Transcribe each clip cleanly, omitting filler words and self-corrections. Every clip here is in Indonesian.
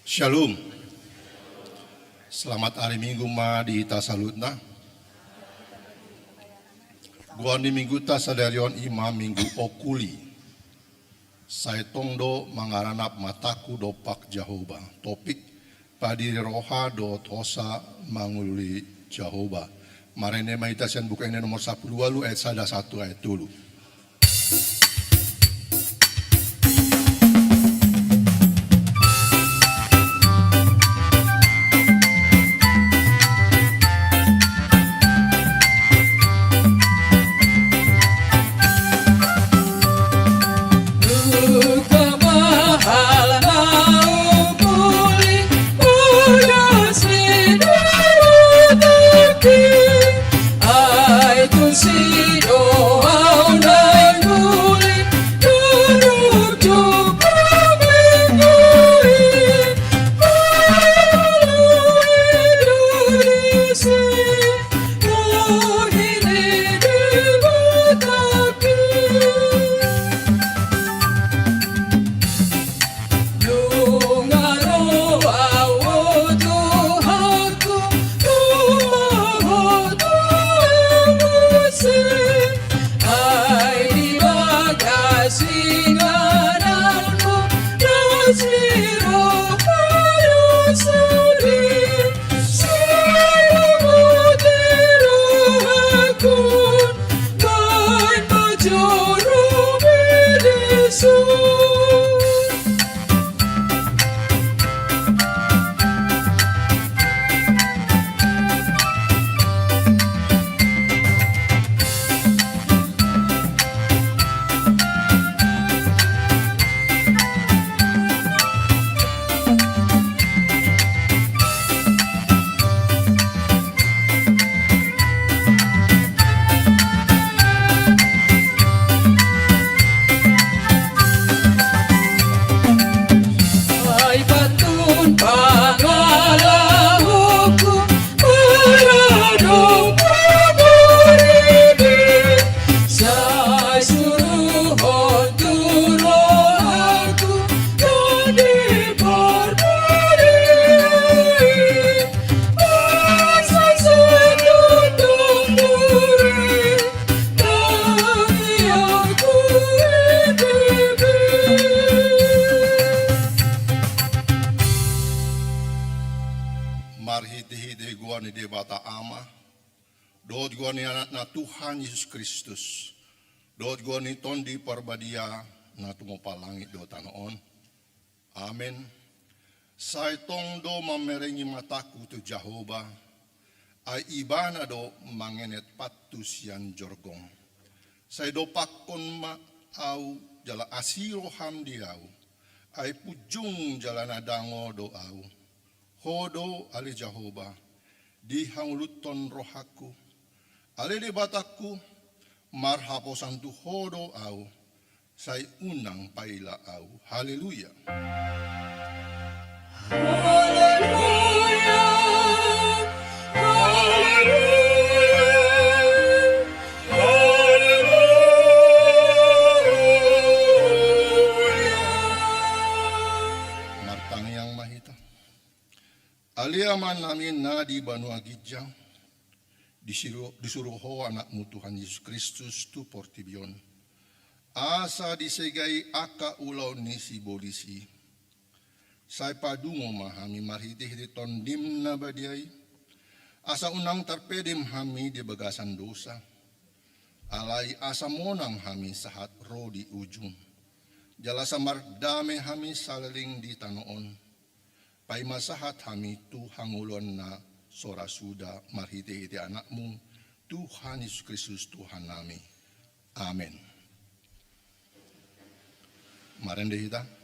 Shalom. Selamat hari Minggu ma di tasalutna. Gua di minggu tasadarion ima minggu okuli. Saya tongdo mangaranap mataku dopak Jehovah. Topik padiri roha do tosa manguli Jehovah. Marene maitasian buka ini nomor 10 lu ayat 1 ayat 2. Marhiti-hiti gua ni debata ama. Dot gua ni anak na Tuhan Yesus Kristus. Dot gua ni tondi parbadia na tumopa langit do tanoon. Amen. Sai tong do mamerengi mataku tu Jehovah. Ai ibana do mangenet patus yan jorgong. Sai do pakon ma au jala asiro hamdiau. Ai pujung jala nadango do au. Hodo ali Jehovah, di hangluton rohaku, ali di bataku, marhapo santu hodo au, say unang paila au. Haleluya. Haleluya. Haleluya. Aliaman namin na di Banua Gidjang, disuruh ho anakmu Tuhan Yesus Kristus tu portibion. Asa disegai aka ulau ni si bolisi. Sai padungo mahami marhiti-hiti tondim na badiai. Asa unang tarpedim hami di bagasan dosa. Alai asa monang hami sahat ro di ujung. Jala samar dame hami salaling di tanoon. Pai masahat hami tu hangulon na sora suda marhiti-hiti anakmu Tuhan Yesus Kristus Tuhan nami. Amin. Marende kita.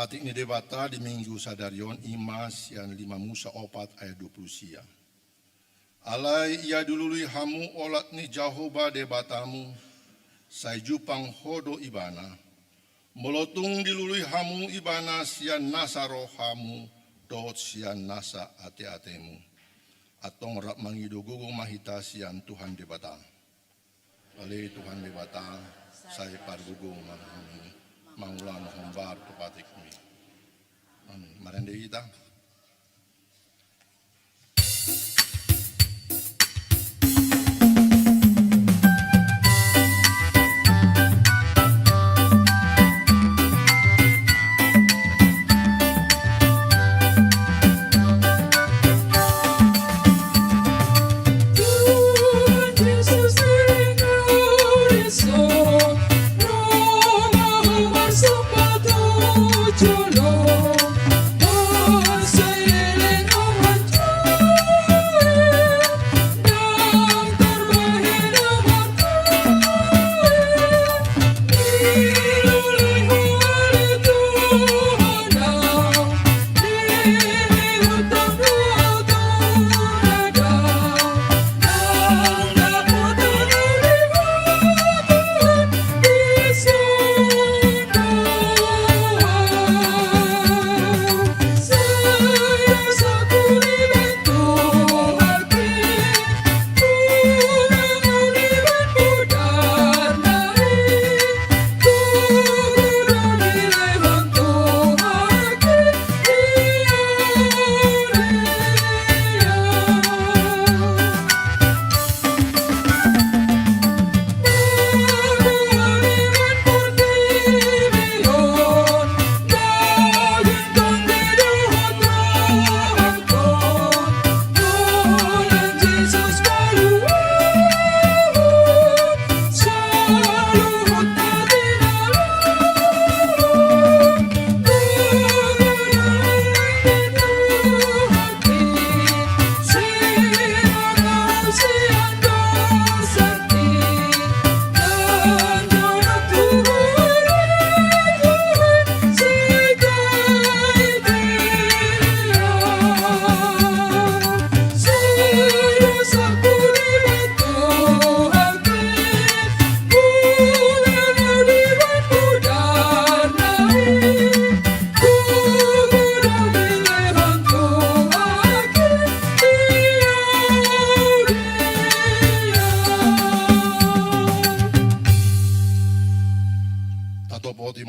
Batik ni debata di minggu sadarion imas yang 5 Musa 4 ayat 20 sia. Alai ia dulului hamu olat ni Jahoba debatamu, sai jupang hodo ibana. Melotung dilului hamu ibana sian nasa rohamu, dot sian nasa ate-atemu. Atong rak mangido gugung mahita sian Tuhan debata. Alai Tuhan debata, sai pargugung mangamu, mangulan hombar kepatikmi. Marende kita.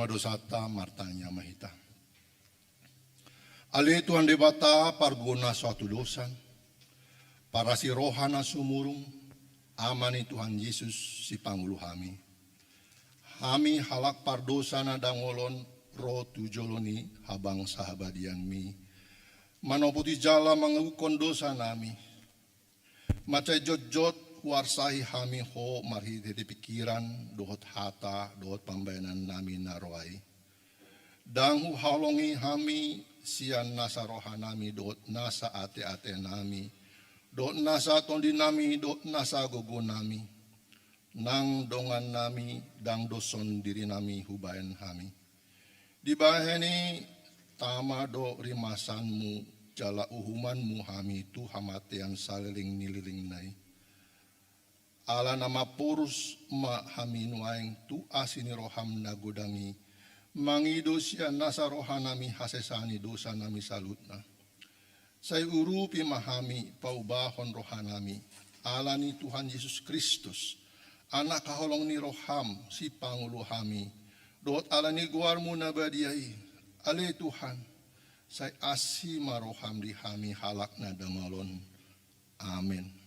Dosata martanya mahita. Ale Tuhan debata parguna suatu dosan. Para si rohana sumurung. Amani Tuhan Yesus si pangulu hami. Hami halak pardosana dangolon roh tujoloni habang sahabadian mi. Manoputi jala mangukon dosa nami. Macai jot-jot warsahi hami ho marhi di pikiran dohot hata dohot pambayanan nami naroai. Danghu halongi hami sian nasa roha nami dohot nasa ate-ate nami. Dohot nasa tondi nami dohot nasa gogo nami. Nang dongan nami dang doson diri nami hubayan hami. Di baheni tama do rimasanmu jala uhumanmu hami tu hamatian saliling nililing nai. Ala nama purus ma haminuaing tu asini roham nagodangi. Mangido siya nasa rohanami hasesani dosa nami salutna. Say urupi mahami paubahon rohanami. Ala ni Tuhan Yesus Kristus. Anak kaholong ni roham si pangulo hami. Doot ala ni guarmu nabadiai. Ale Tuhan. Say asima roham di hami halak na damalon. Amin.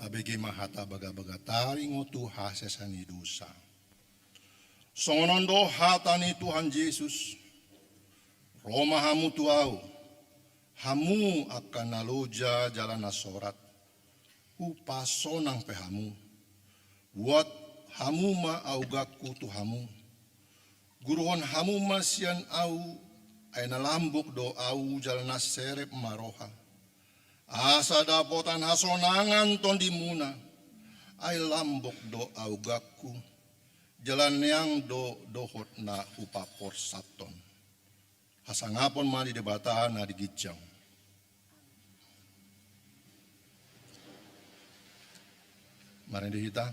Tabegi mahata baga-baga taringo Tuhan sesani dosa. Songonondo hatani Tuhan Yesus. Roma hamu tuau. Hamu akan naloja jalan nasorat. Upasonang pehamu. Buat hamu ma augaku tuhamu. Guruhon hamu masian au. Ay nalambok do au jalan naserep maroha. Asa dapotan hasonangan tondi muna. Ay lambok do augaku. Jalan yang do dohot na upapor saton. Hasangapon mali debataan na digijang. Mari dihita.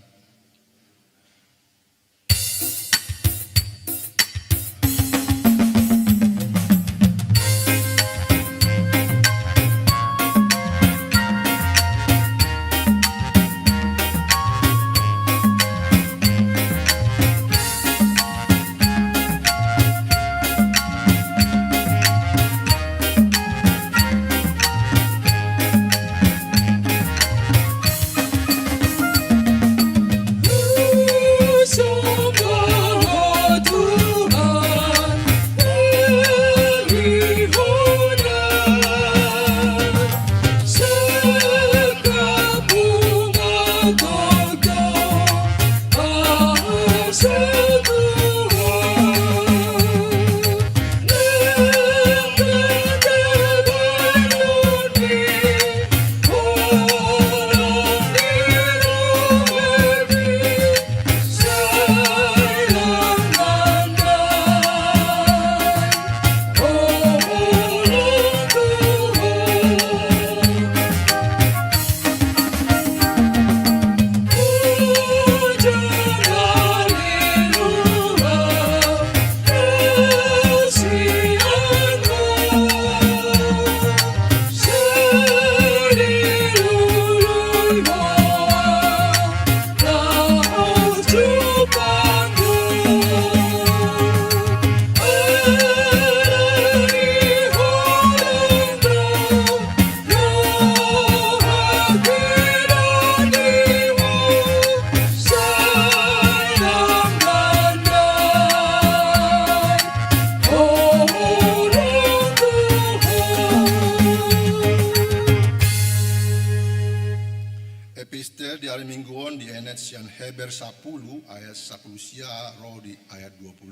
Epistel di hari mingguan di enet sian Heber 10 ayat 10 sia roh di ayat 25.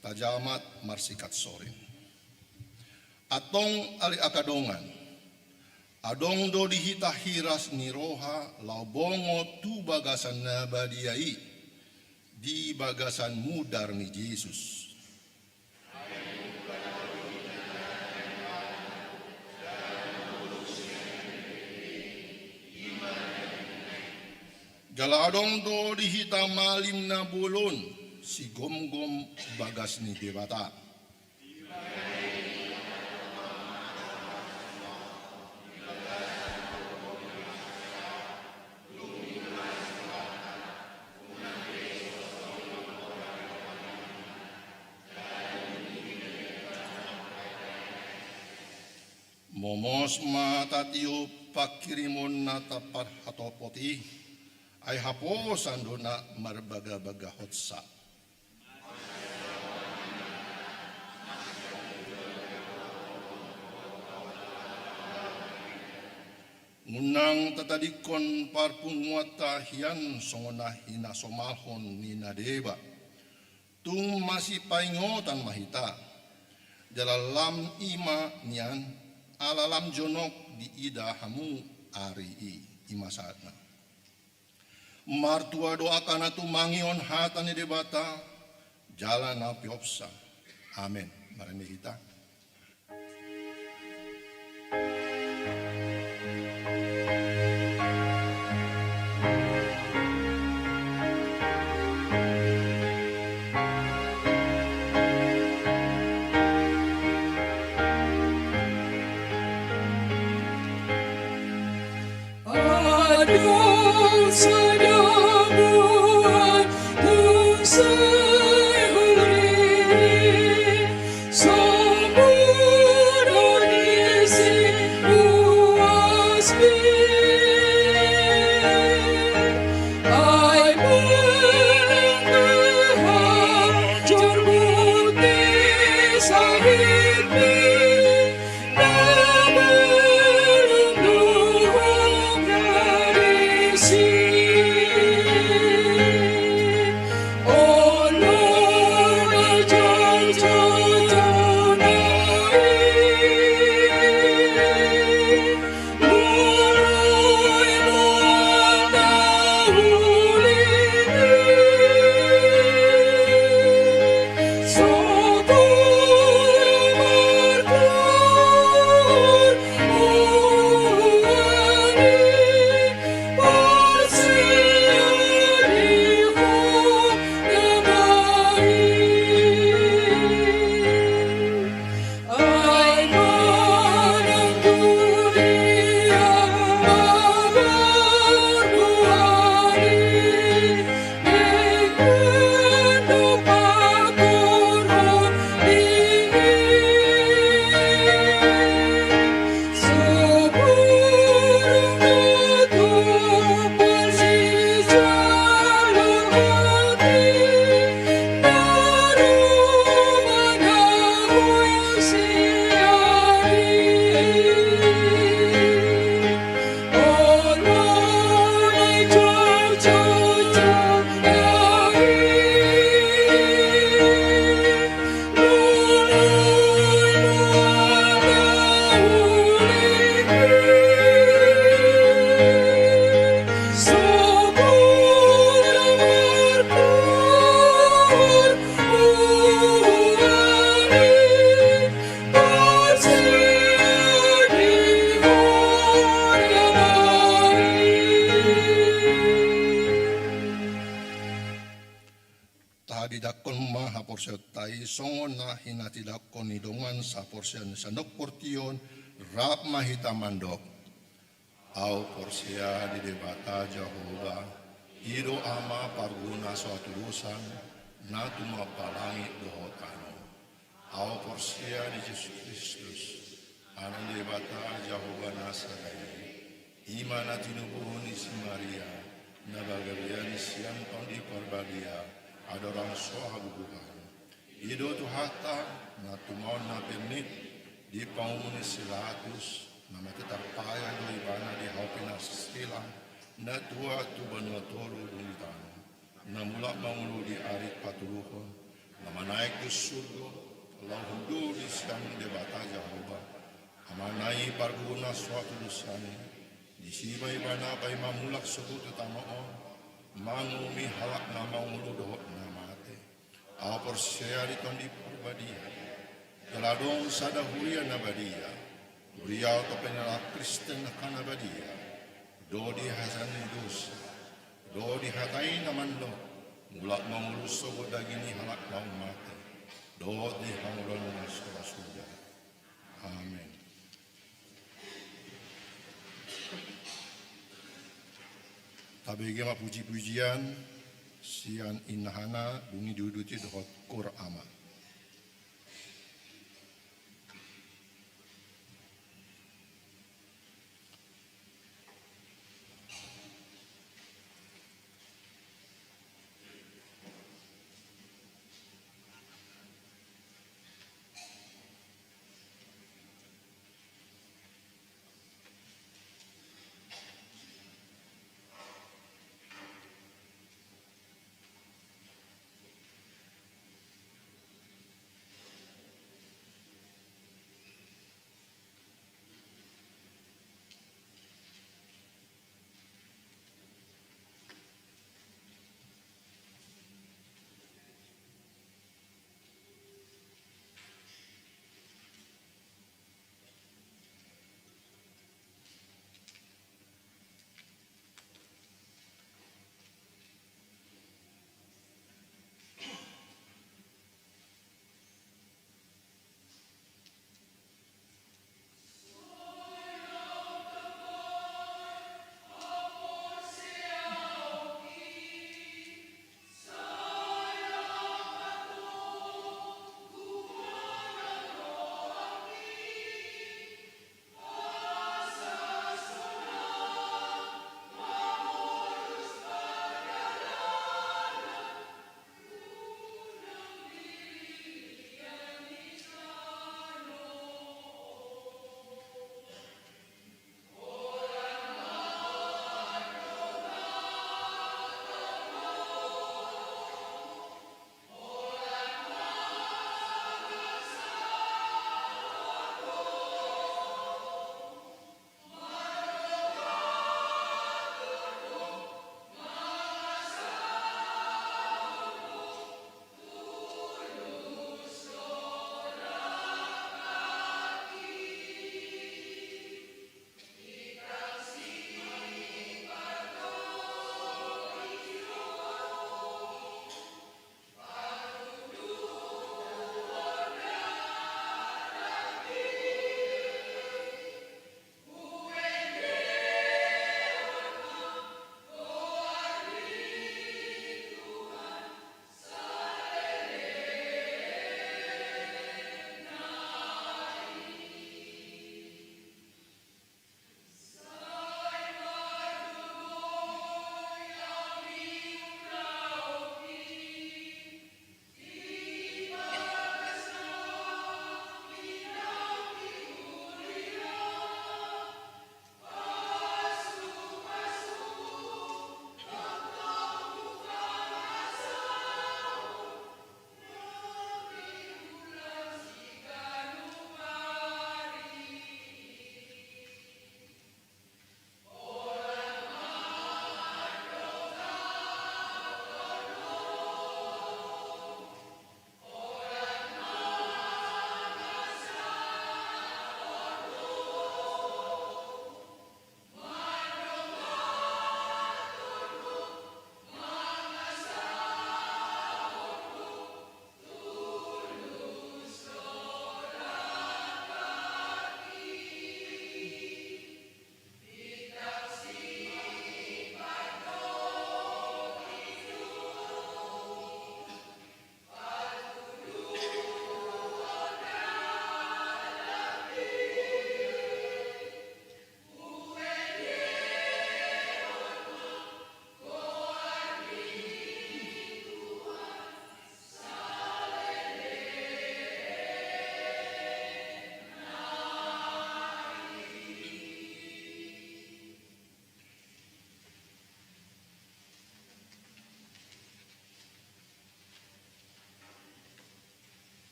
Tajamat marsikat sore. Atong ali akadongan. Adong do dihita hiras ni roha lau bongo tu bagasan nabadiai di bagasan mudar ni Yesus. Jala adong do dihita malim na bulon si gom-gom bagas ni dewata. Momos matatio pakirimon na tapat hatopoti. Ay haposan do na marbaga-baga hotsa. Ngunang tatadikon parpumuata hiyan songona hinasomalhon ni nadeba. Tung masih paingotan mahita. Jalalam ima niyan alalam jonok di ida hamu ari ima saatna. Martua doakan atu mangion hata ni debata jalan api opsa. Amin. Mari kita. sertai songon na hinatidak konidongan sa porsyan sa portion rap mahita mandok au porsia di debata Jehovah ido ama parguna suatu dosan na tumapalangi dohotano au porsia di Yesus Kristus anan debata Jehovah Nasarai imana tinubuhun si Maria nabagarian siang tondi parbadia adorang soha bubuhan ido tuhata na tumaon na penit di paumuni silatus na matitarpaya do ibana di haupinas silang na tua tu banua toro dungitano na mula mangulu di arit paturuhon na manaik di surgo lau hundu di siang debata Jehovah amanai parguna suatu dosani di siba ibana pai mamulak sebut utamaon mangumi halak na mangulu dohot na mate au porsia di tondi perbadia teladong sada huria na badia huria to penala Kristen na kanabadia do di hasan dosa do di hatai na mando mulak mangulu sebut dagini halak na mate do di hangulon na sudah. Amin. Tabege ma puji-pujian sian inahana dungi duduti dohot kur ama.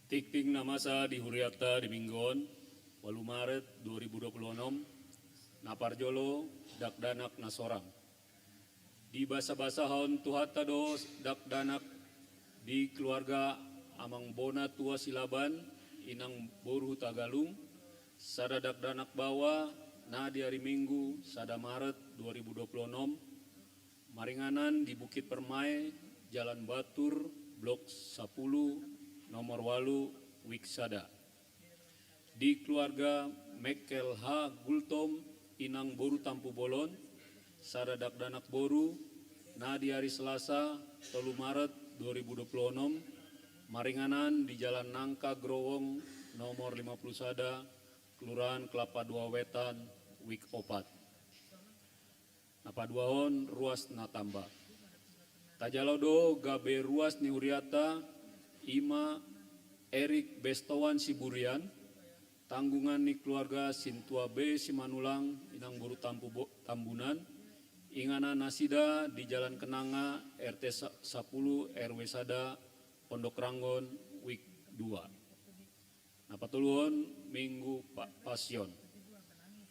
Tikting na masa di Huriata di Minggon, 8 Maret 2026, naparjolo dakdanak na sorang. Di basa-basahon tuhata do dakdanak di keluarga amang bona tua silaban inang boru Tagalung, sada dakdanak bawa na di hari Minggu sada Maret 2026, maringanan di Bukit Permai, Jalan Batur, Blok 10, nomor 8, Wiksada. Di keluarga Mekel H. Gultom, inang boru Tampu Bolon, sada dakdanak boru, na di hari Selasa 3 Maret 2026, maringanan di Jalan Nangka Growong, nomor 51, Kelurahan Kelapa Dua Wetan, Wik Opat. Napaduahon ruas natamba. Tajalodo gabe ruas ni Huriata, Ima Erik Bestowan Siburian, tanggungan ni keluarga Sintua B Simanulang, inang boru Tambunan, ingana nasida di Jalan Kenanga, RT 10 RW Sada, Pondok Ranggon, Wik 2. Napatuluhon Minggu Pasion.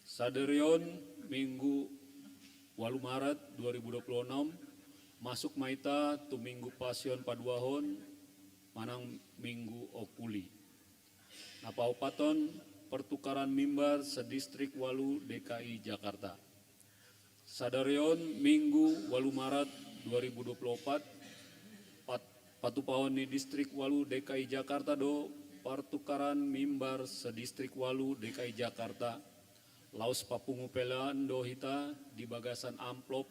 Saderion Minggu 8 Maret 2026, masuk maita tu Minggu Pasion paduahon, manang Minggu Okuli. Napaupaton pertukaran mimbar sedistrik Walu DKI Jakarta. Sadarion Minggu 8 Maret 2024, patupaon ni distrik Walu DKI Jakarta do pertukaran mimbar sedistrik Walu DKI Jakarta. Laos papungu pelaan do hita di bagasan amplop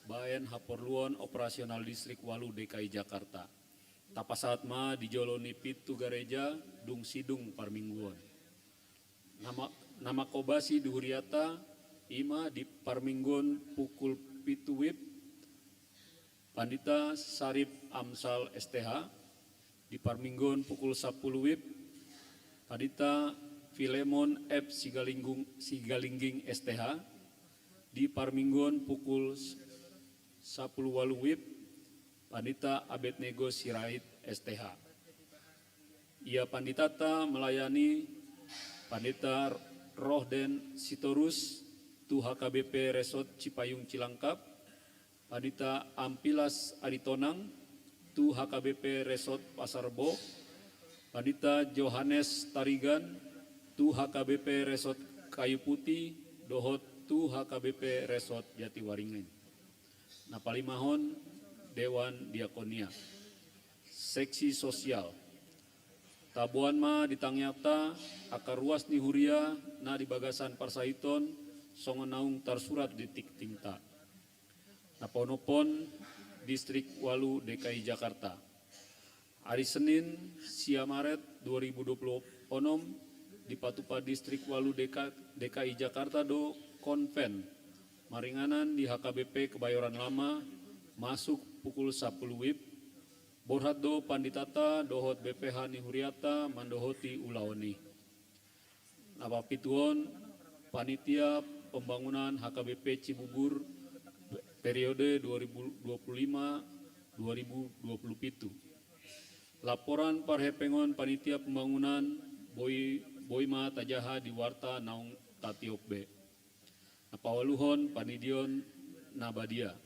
bayan haporluon operasional distrik Walu DKI Jakarta. Tapasat ma dijoloni pitu gereja dung sidung parmingguon. Nama kobasi di Huriata, ima di parmingguon pukul pitu wib, Pandita Sarip Amsal STH, di parmingguon pukul 10 wib, Pandita Filemon F. Sigalingging STH, di parmingguon pukul 10 walu wib, Pandita Abednego Sirait STH. Ia panditata melayani Pandita Rohden Sitorus, Tu HKBP Resort Cipayung Cilangkap, Pandita Ampilas Aritonang, Tu HKBP Resort Pasarbo, Pandita Johannes Tarigan, Tu HKBP Resort Kayu Putih, Dohot Tu HKBP Resort Jatiwaringin. Napalimahon Dewan Diakonia. Seksi sosial. Tabuan ma ditangyata akar ruas ni Huria na di bagasan Parsaiton songonaung tarsurat di tiktingta. Naponopon distrik Walu DKI Jakarta. Hari Senin sia Maret 2026 di Patupa distrik Walu DKI Jakarta do konven maringanan di HKBP Kebayoran Lama masuk pukul 10 wib, borhat do panditata dohot BPH ni Huriata mandohoti ulaoni. Napapituon panitia pembangunan HKBP Cibubur periode 2025-2027. Laporan parhepengon panitia pembangunan Boima Tajaha di Warta Naung Tatiok B. Napawaluhon panidion Nabadia.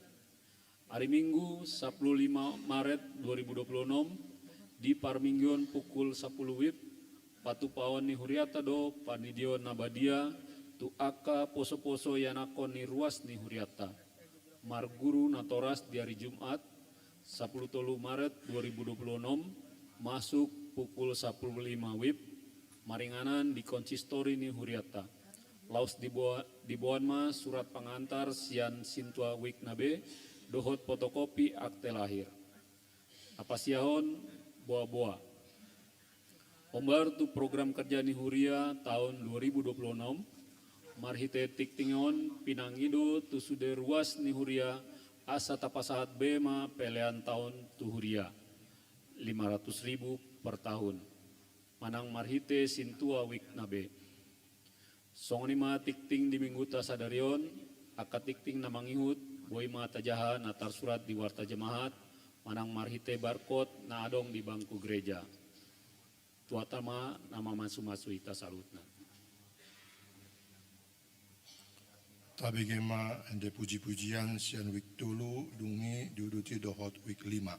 Hari Minggu 15 Maret 2026 di Parminggon pukul 10 wib, patupaon ni Huriata do panidion Nabadia tu aka poso-poso yanakon ni ruas ni Huriata. Marguru natoras di hari Jumat 10 Maret 2026 masuk pukul 15 wib, maringanan di konsistori ni Huriata. Laos dibuan ma surat pengantar sian Sintua Wik Nabe, dohot fotokopi akte lahir. Apasiahon boa-boa. Ombar tu program kerja ni Huria tahun 2026, marhite tiktingon pinangido tu sude ruas ni Huria asa tapasahat bema pelean tahun tu Huria 500.000 per tahun. Manang marhite Sintua Wik Nabe. Songonima tikting di minggu tasadarion, akatikting na mangihut, boy mga tajahan atar surat di warta jemaat, manang marhite barkot na adong di bangku gereja. Tu tuatama nama masu-masu ita salutna. Tabigema ende puji-pujian sian wik tulu dungi diuduti dohot wik 5.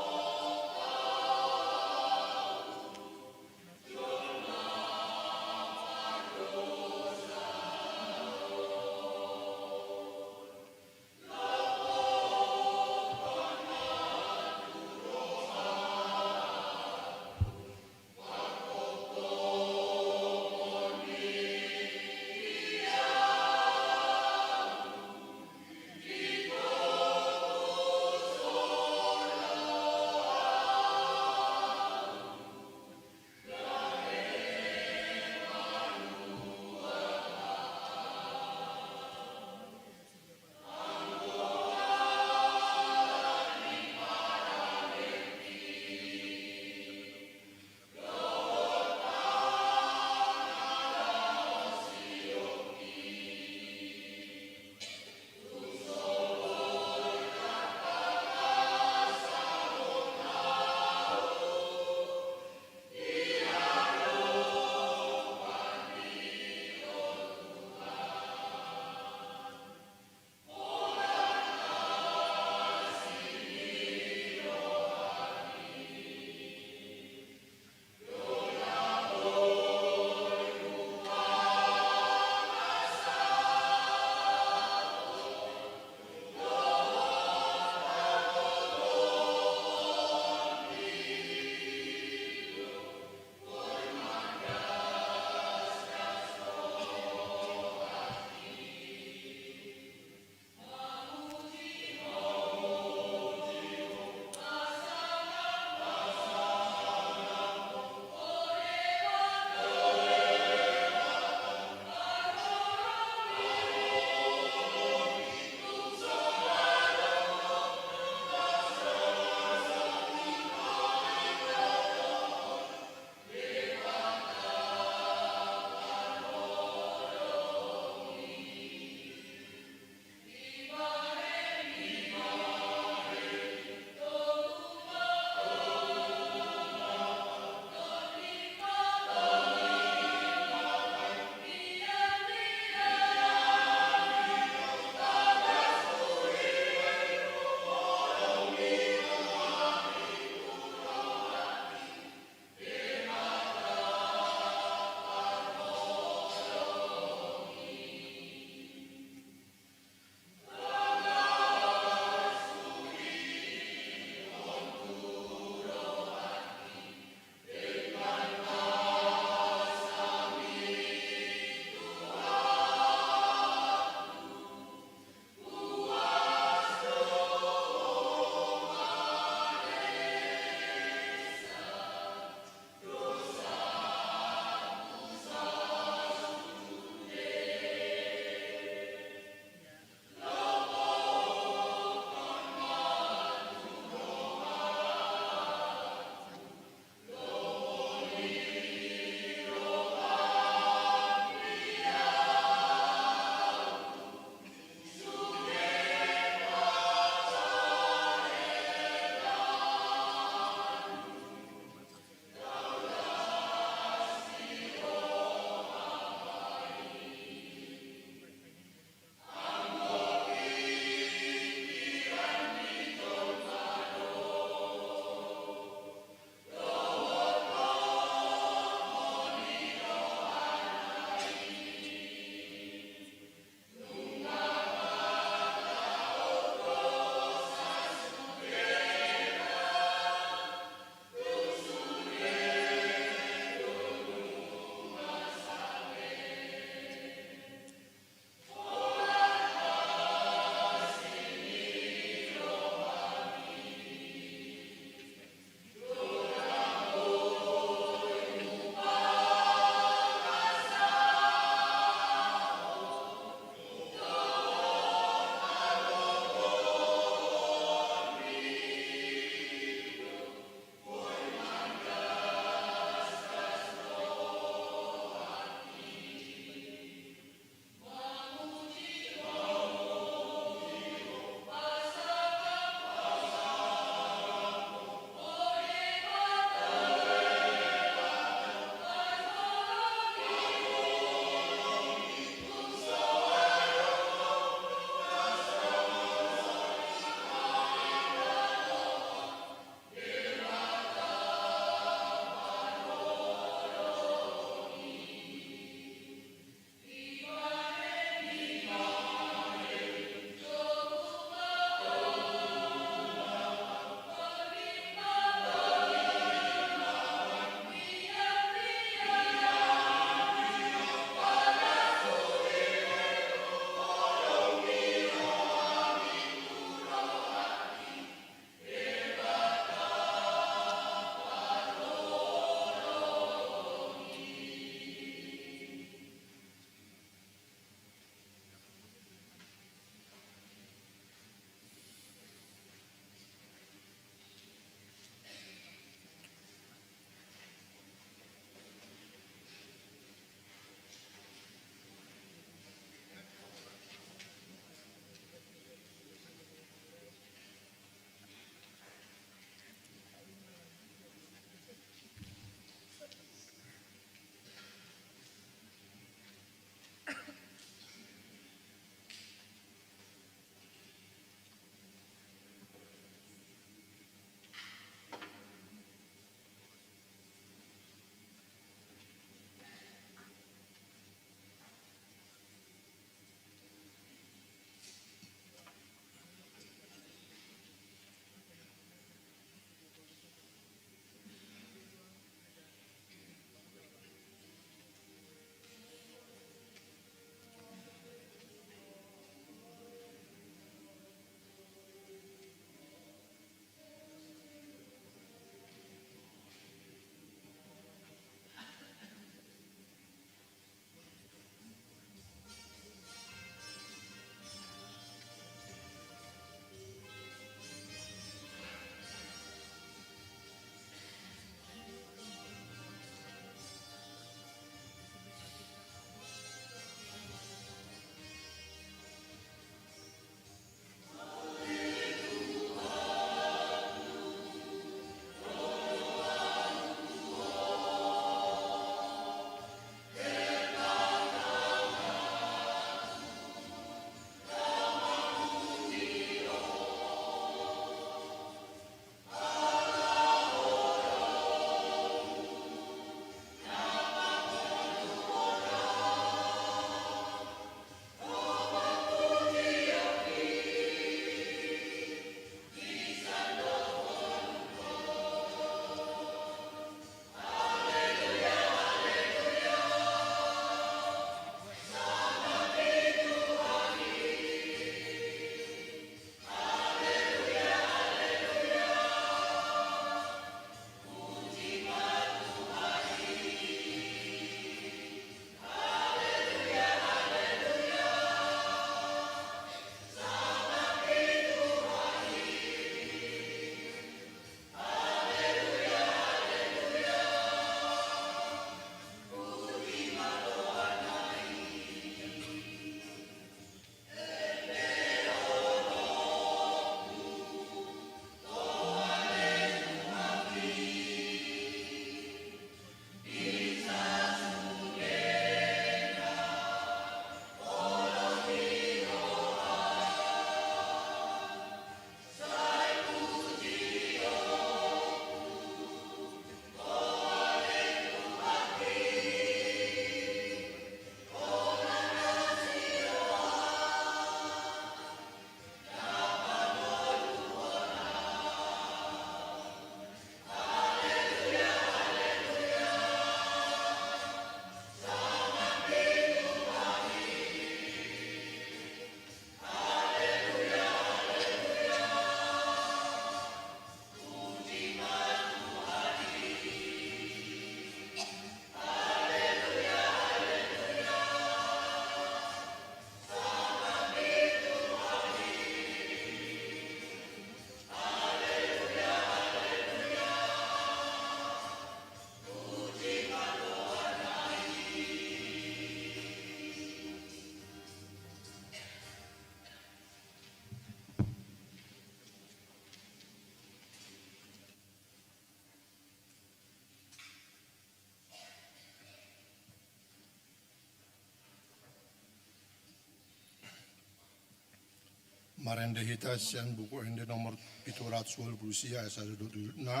Marendehitas yan buku ende nomor 720 sia sada na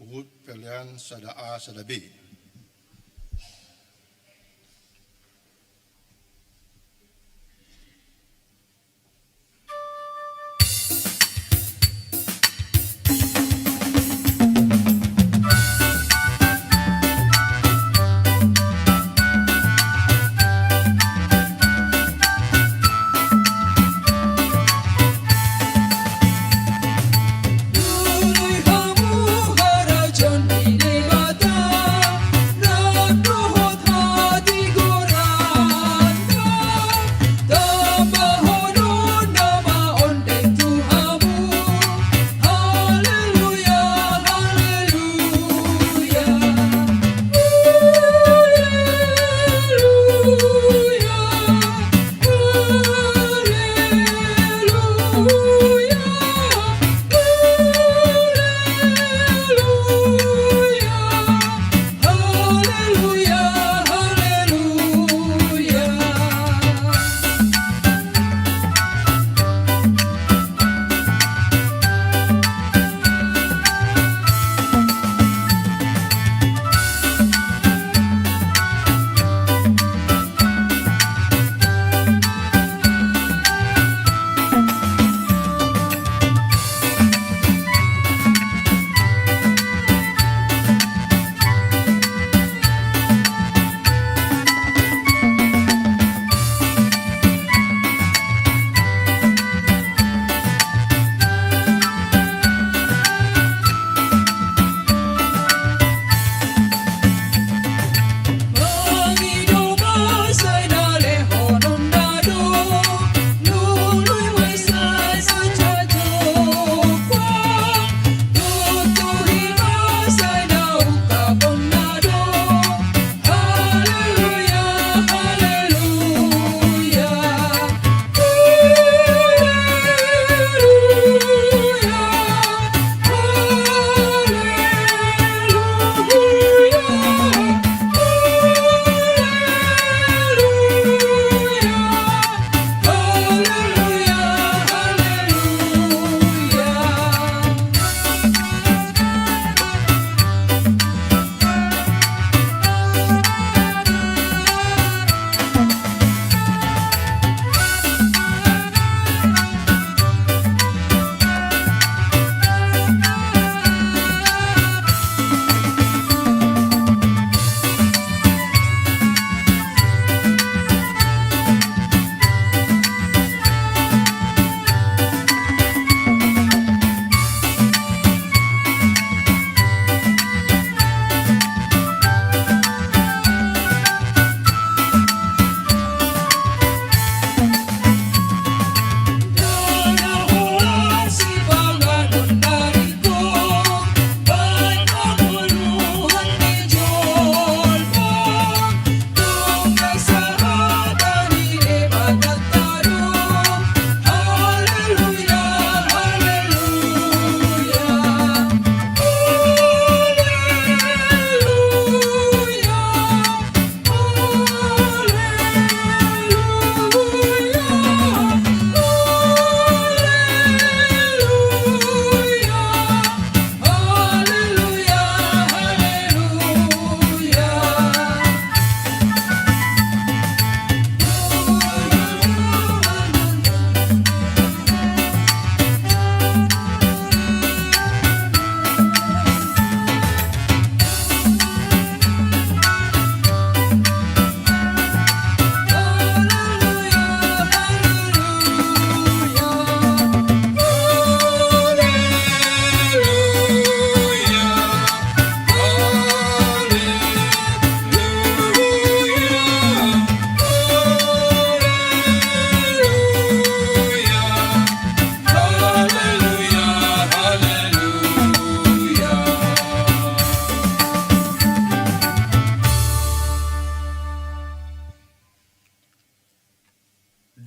urut pilihan sada A sada B.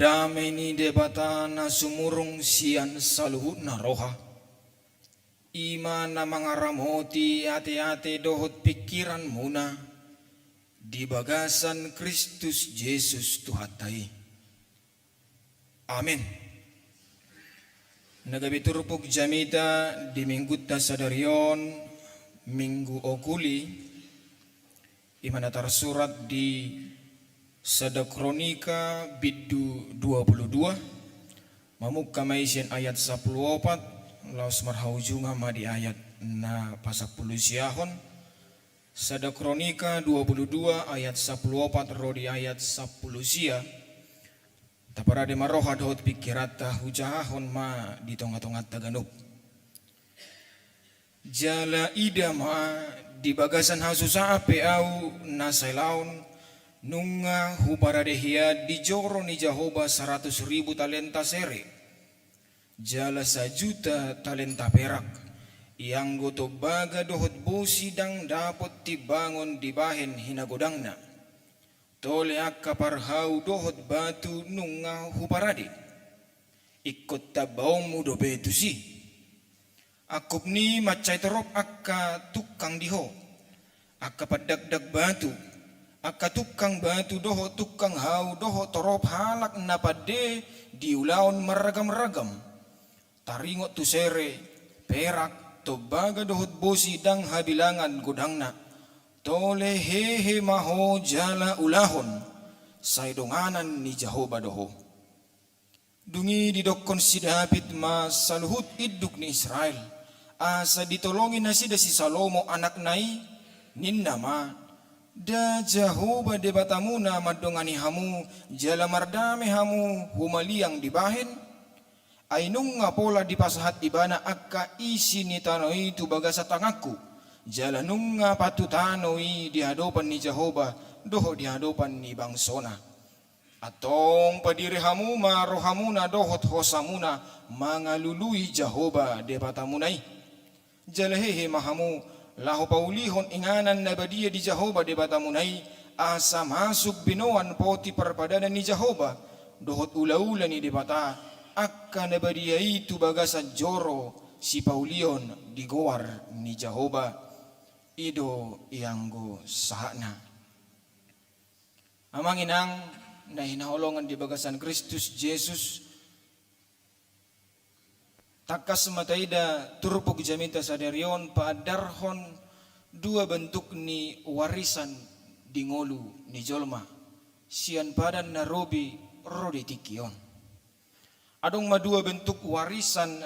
Dameni debata na sumurung sian saluhut na roha. Ima na mga ramoti ate-ate dohot pikiran muna. Di bagasan Kristus Jesus Tuhatay. Amin. Nagabi turupok jamita di minggu tasadarion minggu okuli imana tersurat di Sada Kronika bidu 22 mamuk kamaisen ayat 14 laus marhaujunga ma di ayat na pasak puluh siahon. Sada Kronika 22 ayat 14 rodi ayat 10 sia. Taparade maroha dohot pikirata hujahon ma di tonga-tonga Taganub. Jala ida ma di bagasan hasusa ape au nasailaun nunga hubarade hia di joro ni Jahoba 100.000 talenta sere. Jala 1 juta talenta perak yang goto baga dohot bosi dang dapat dibangun di bahen hinagodangna. Tole akka parhau dohot batu nunga huparadi ikut tabau mudo betu si akup ni macai terop akka tukang diho akka padagdag batu akka tukang batu doho tukang hau doho torop halak napade diulaon meragam-ragam taringot tu sere perak tobaga dohot bosi dang habilangan godangna. Tole hehe maho jala ulahon saidonganan ni Jahoba doho. Dungi didokon si David ma saluhut iduk ni Israel. Asa ditolongin na si Salomo anak nai ninna ma. Da Jahoba debatamuna madongani hamu jala mardame hamu humaliang dibahen. Ainung nga pola dipasahat ibana akka isi ni tanoi tu bagasa tangaku. Jalanung nga patutanoi di hadapan ni Jahoba doho di hadapan ni bangsona. Atong padiri hamu marohamuna dohot hosamuna mangalului Jahoba debatamunai. Jalahehe mahamu laho paulihon inganan na badia di Jahoba debatamunai asa masuk binoan poti perpadanan ni Jahoba dohot ula-ula ni debata akka na badia itu bagasan joro si Paulion di goar ni Jahoba. Ido ianggo sahana. Amang inang na hinaholongan di bagasan Kristus Jesus takas mataida turupok jaminta sadarion paadarhon 2 bentuk ni warisan di ngolu ni jolma sian padan na robi rodi tikion. Adong ma 2 bentuk warisan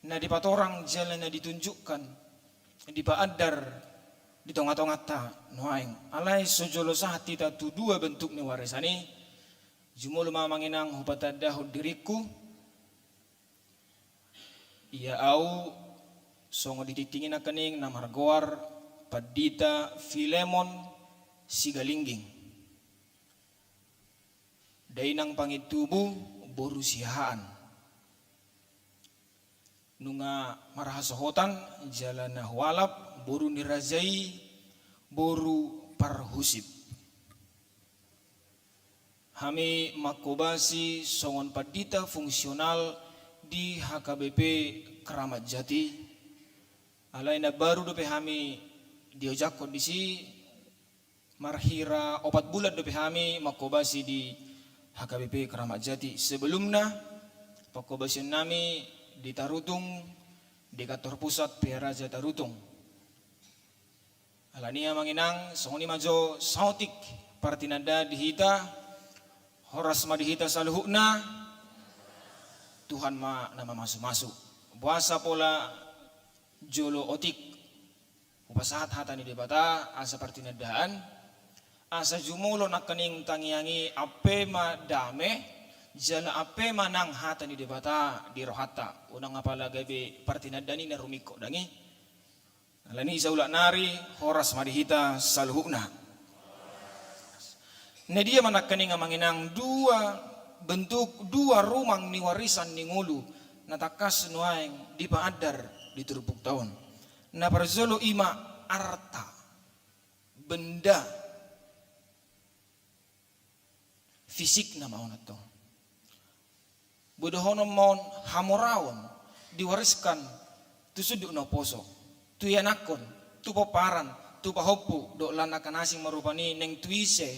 na dipatorang jalan na ditunjukkan di paadar di tonga-tonga ta noaing alai sojolo sahati ta tu 2 bentuk ni warisani jumul mamanginang hupatadahu diriku ia au songo dititingin akaning namargoar padita Filemon sigalingging dainang pangitubu boru sihaan nunga marahasohotan jalan walap boru nirajai boru parhusip hami makobasi songon padita fungsional di HKBP Keramat Jati alaina baru dope hami diojakon disi marhira 4 bulan dope hami makobasi di HKBP Keramat Jati sebelumnya pakobasian nami di Tarutung di kantor pusat Piaraja Tarutung. Alania manginang songoni majo sautik partinada dihita horas ma dihita saluhukna Tuhan ma nama masuk-masuk. Puasa pola jolo otik upasahat hatani debata asa partinadaan asa jumulo nakaning tangiangi ape ma dame jala ape manang hata ni debata di rohata unang apala gabe partinadani na rumiko dangi alani isaula nari horas madihita saluhukna na dia manakaning manginang 2 bentuk 2 rumang ni warisan ni ngulu natakas nuaing di paadar di turupuk tahun na parzolo ima arta benda fisik na mauna to bodohono mon hamoraon diwariskan tu suduk no poso tu yanakon tu paparan tu pahopu do lanakan asing marupani neng tuise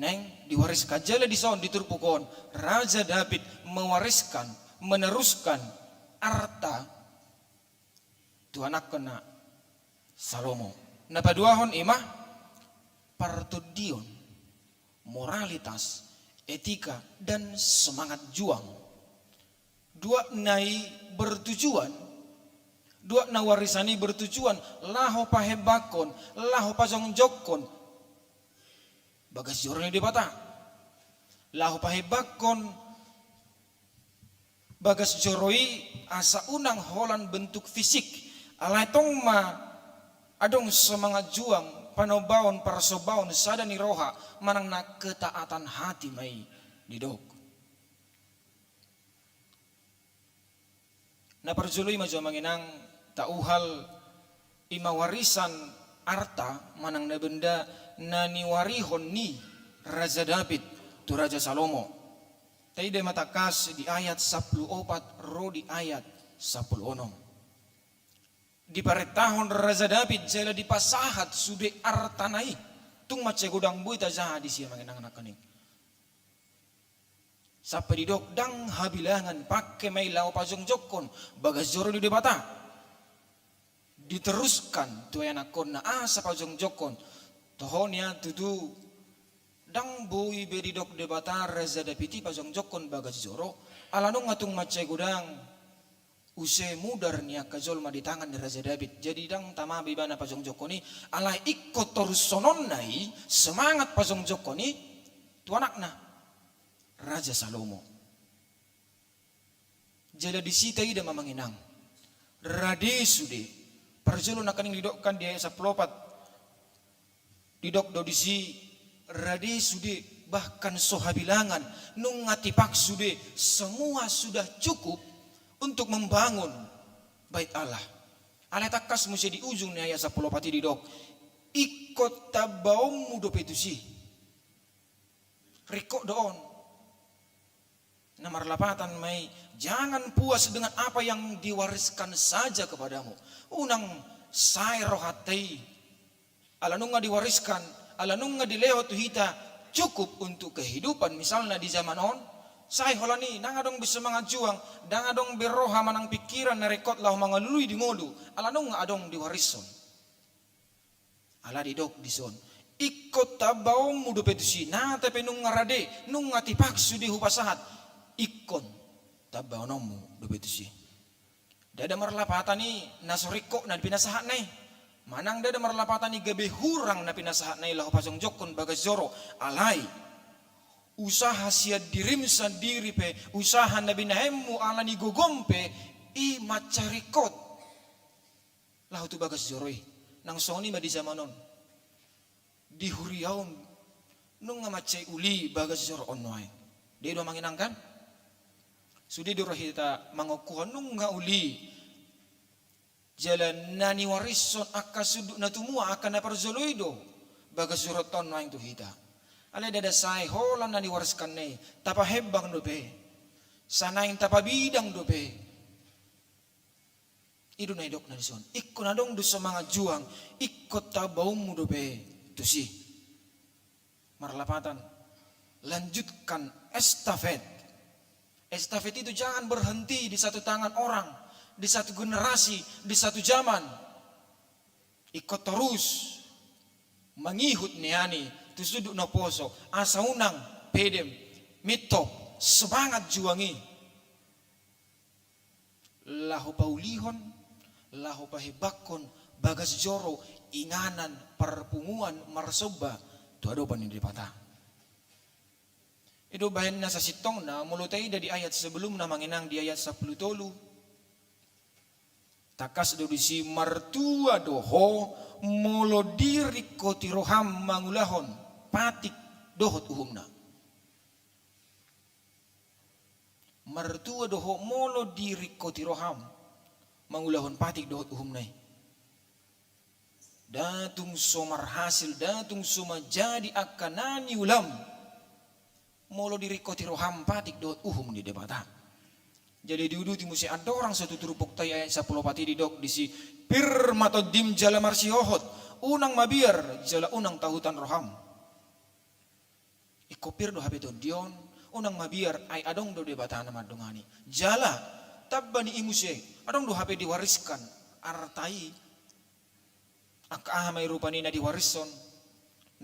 neng diwariskan jala di son diturpukon Raja David mewariskan meneruskan arta tu anak kena Salomo. Napaduahon imah partudion, moralitas, etika, dan semangat juang. Dua nai bertujuan, dua na warisani bertujuan, laho pahebakon, laho pajongjokon, bagas jorni di bata. Laho pahebakon, bagas joroi asa unang holan bentuk fisik. Alay tong ma adong semangat juang, panobaon parasobaon sadani roha manang na ketaatan hati mai didok. Na parjului majo manginang tauhal ima warisan arta manang na benda na niwarihon ni Raja David tu Raja Salomo. Taide matakas di ayat 14 ro di ayat 16. Di paretahon Raja David jela dipasahat sude artanai tung mace godang bui ta jaha di sia manginang anak kaning. Sapa didok dang habilangan pakai mai lau pajong jokon bagas joro di debata. Diteruskan tu anak kon na asa pajong jokon. Tohonya tutu dang bui bedidok debata Raja David pajong jokon bagas joro. Alanong ngatung mace godang usai mudar nia kajolma di tangan Raja David. Jadi dang tama bibana pajong jokoni alai ikut terus sonon nai semangat pajong jokoni tu anakna Raja Salomo. Jala disita ida mamanginang. Rade sude. Parjolo nakaning didokkan di ayat 14. Didok do disi rade sude bahkan sohabilangan nung ngatipak sude semua sudah cukup untuk membangun bait Allah. Allah takas musia di ujung ni ayat 10 pati didok. Ikut tabaum mudo petusi. Rikok doon. Nomor 8 mai jangan puas dengan apa yang diwariskan saja kepadamu. Unang sai rohatei. Alanung nga diwariskan, alanung nga dileho tuhita cukup untuk kehidupan misalnya di zaman on. Sai holani nang adong bersemangat juang, dang adong beroha manang pikiran narekot lah mga lului di ngolu. Alanung nga adong diwarison. Ala didok dison. Ikot tabaw mudo petusi na tapi nung ngarade nung ngatipak sudi hupasahat. Ikon tabaw nomu do petusi. Dada marlapatan ni nasoriko na pinasahat nai. Manang dada marlapatan ni gabe hurang na pinasahat nai lahu pasong jokon bagas joro alai. Usaha sia dirim sendiri pe usaha na binahemu ala ni gogompe i macarikot. Lahu tu bagas joroi nang soni ma di zamanon. Di huriaun nung ngamacay uli bagas joro onway. Dia do manginangkan. Sudah durahita mangokuhan nung nga uli jalan nani warison akasuduk na tumua akan na parzoloido bagas suroton na yung tuhita. Alay dada say holan nani wariskan na tapahebang dobe sanayin tapabidang dobe. Ido na idok na dison. Ikko na dong do sa mga juang ikot tabaw mo dobe tusi. Marlapatan lanjutkan estafet. Estafet itu jangan berhenti di satu tangan orang, di satu generasi, di satu zaman. Ikut terus mengihut niani, tusuduk na poso, asa unang, pedem, mitop, semangat juangi. Lahu paulihon, lahu pahibakon, bagas joro, inganan, perpunguan, marsoba, tu adopan ini dipatah. Itu bahan nasa sitong na mulutay dari ayat sebelum na manginang di ayat 10 tolu. Takas do si martua doho molo diri kotiroham mangulahon patik dohot uhumna. Martua doho molo diri kotiroham mangulahon patik dohot uhumna. Datung somar hasil datung soma jadi akanani ulam. Molo diri koti roham patik dot uhum di debata. Jadi diuduti musi ada orang satu turupuk tay ayat 10 pati di dok di si pirmato dim jala marsiohot unang mabiar jala unang tahutan roham. Ikopir do habeton dion unang mabiar ay adong do debata nama dongani. Jala tabbani imuse adong do HP diwariskan artai may rupani na diwarison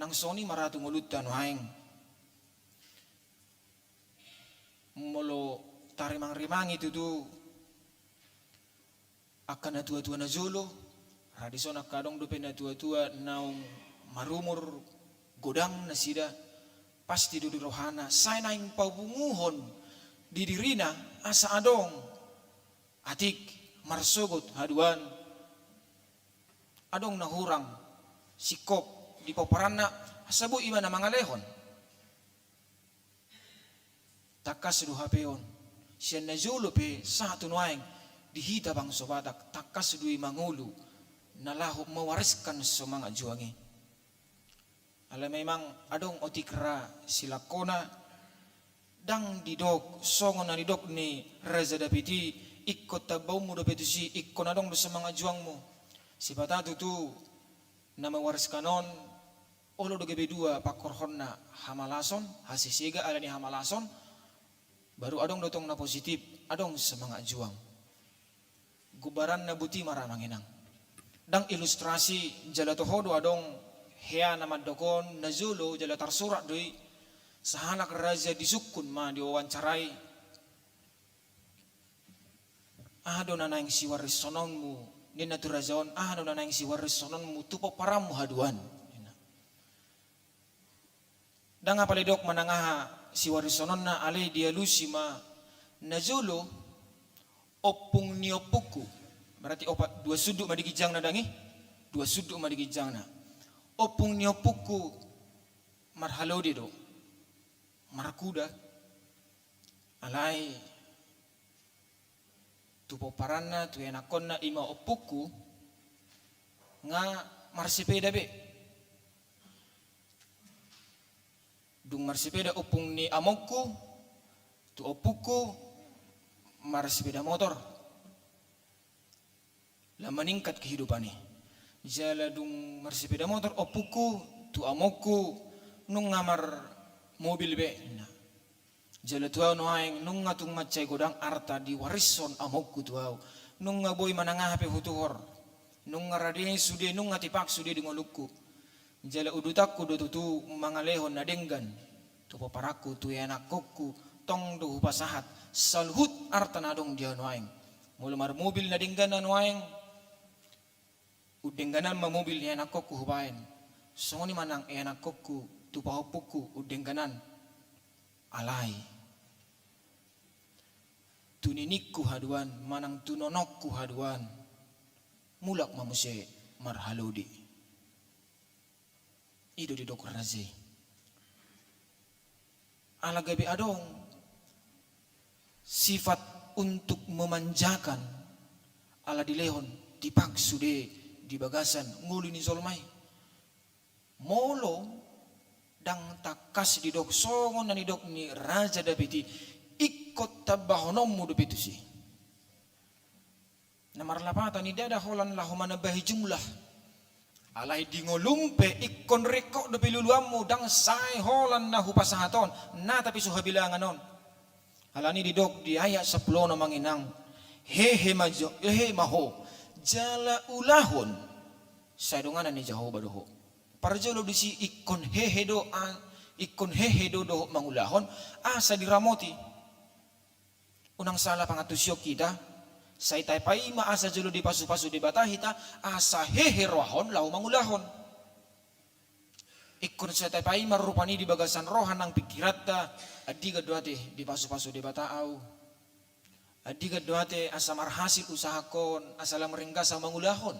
nang Sony maratu ngulutan waeng molo tarimang-rimang itu tu akan na tua-tua na zulo radison akadong dupe na tua-tua naung marumur godang na sida pasti dudu rohana say naing pabunguhon di dirina asa adong atik marsugot haduan adong nahurang sikop di paparana asabu ima na mga lehon takas du hapeon siya na zulo pe sa tunuaing dihita bang sobadak takas du mangulu nalahok mawariskan sa mga juwangi. Alam memang adong otikra sila kona dang didok songon na didok ni Reza Dapiti ikot tabaw mo dapat si ikon adong do sa mga juwang mo si batado tu na mawariskan olo do gabi dua pakorhon na hamalason hasisiga ala ni hamalason baru adong dotong na positif adong sa mga juwang gubaran na buti maramanginang dang ilustrasi jala tohodo adong hea na madokon na zulo jala tarsurat doi sa halak raja disukun ma diwawancarai ado na naing siwaris sonon mu ni naturazaon ado na naing siwaris sonon mu tupo paramu haduan dang apalidok manangaha siwaris sonon na alay dialusima na zulo opung niopuku berarti opat dua suduk madigijang na dangi dua suduk madigijang na opung niopuku marhalodi do marakuda alai tupo parana tu enakon na ima opuku nga marsipeda be dung marsipeda opung ni amokku tu opuku marsipeda motor la meningkat kehidupan ni jala dung marsipeda motor opuku tu amokku nung ngamar mobil be jala tuaw no aing nung ngatung macay godang arta di warison amokku tuaw nung ngaboy manangah pe hutuhor nung ngaradini sude nung ngatipak sude dingolukku jala udutakku do tutu mangalehon na denggan tu paparaku tu yanakku tong do pasahat salhut arta nadong dia no aing mulumar mobil na denggan na no aing udengganan ma mobil ni anak kokku hubain songoni manang anak kokku tu pahopuku udengganan alai tuninikku haduan manang tunonokku haduan mulak mamuse marhalodi ido di dokor razi ala gabi adong sifat untuk memanjakan ala dilehon dipaksu de di bagasan nguli ni zolmai molo dang takas di dok songon na ni dok ni Raja Dapiti ikot tabahonom mo dupitu si na marlapata ni dada holan lahumana bahi jumlah alay di ngolumpe ikon reko do piluluammu dang say holan na hupasahaton na tapi suhabilangan non alani di dok di ayat 10 na manginang hehe maho jala ulahon sadungan ni jaho badoho parjolo disi ikon hehedo do mangulahon asa diramoti unang sala pangatusyo kita say taypay maasa jolo di pasu-pasu di batahita asa heherohon lau mangulahon ikon sa taypay marupani di bagasan rohan ng pikirata adiga doate di pasu-pasu di bataaw adiga doate asa marhasil usahakon asa lamringga sa mangulahon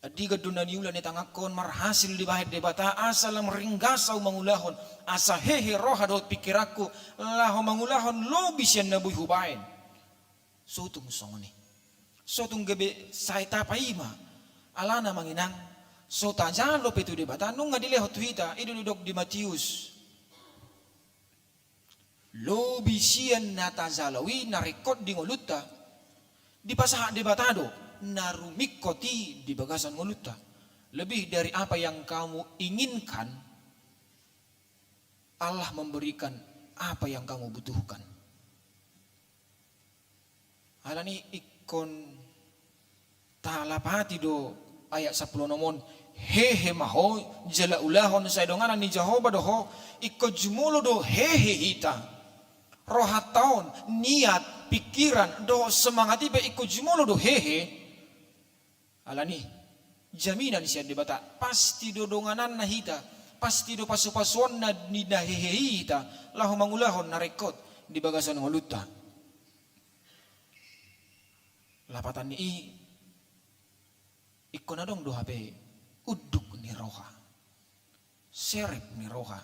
adiga dunan yulan itangakon marhasil di bahit debata asa lamringga sa mangulahon asa hehe roha dot pikiraku laho mangulahon lobi siya nabuy hubain sutung songoni sutung gabi say tapaima alana manginang so tajalo petu debata nung ngadile hotuita idudok di Matius lobi siyan natazalawi narekod di nguluta di pasaha debatado narumikoti di bagasan nguluta lebih dari apa yang kamu inginkan Allah memberikan apa yang kamu butuhkan Alani ikon talapati do ayat 10 nomon hehe maho jala ulahon sa donganan ni Jehovah doho ikko jumulo do hehe hita roha taon niat pikiran do semangat ibe ikko jumulo do hehe alani jaminan siya di bata pasti do donganan na hita pasti do pasu-pasuan na ni na hehe hita lahu mangulahon na rekod di bagasan ng luta lapatan ni ikon na dong dohabe uduk ni roha serep ni roha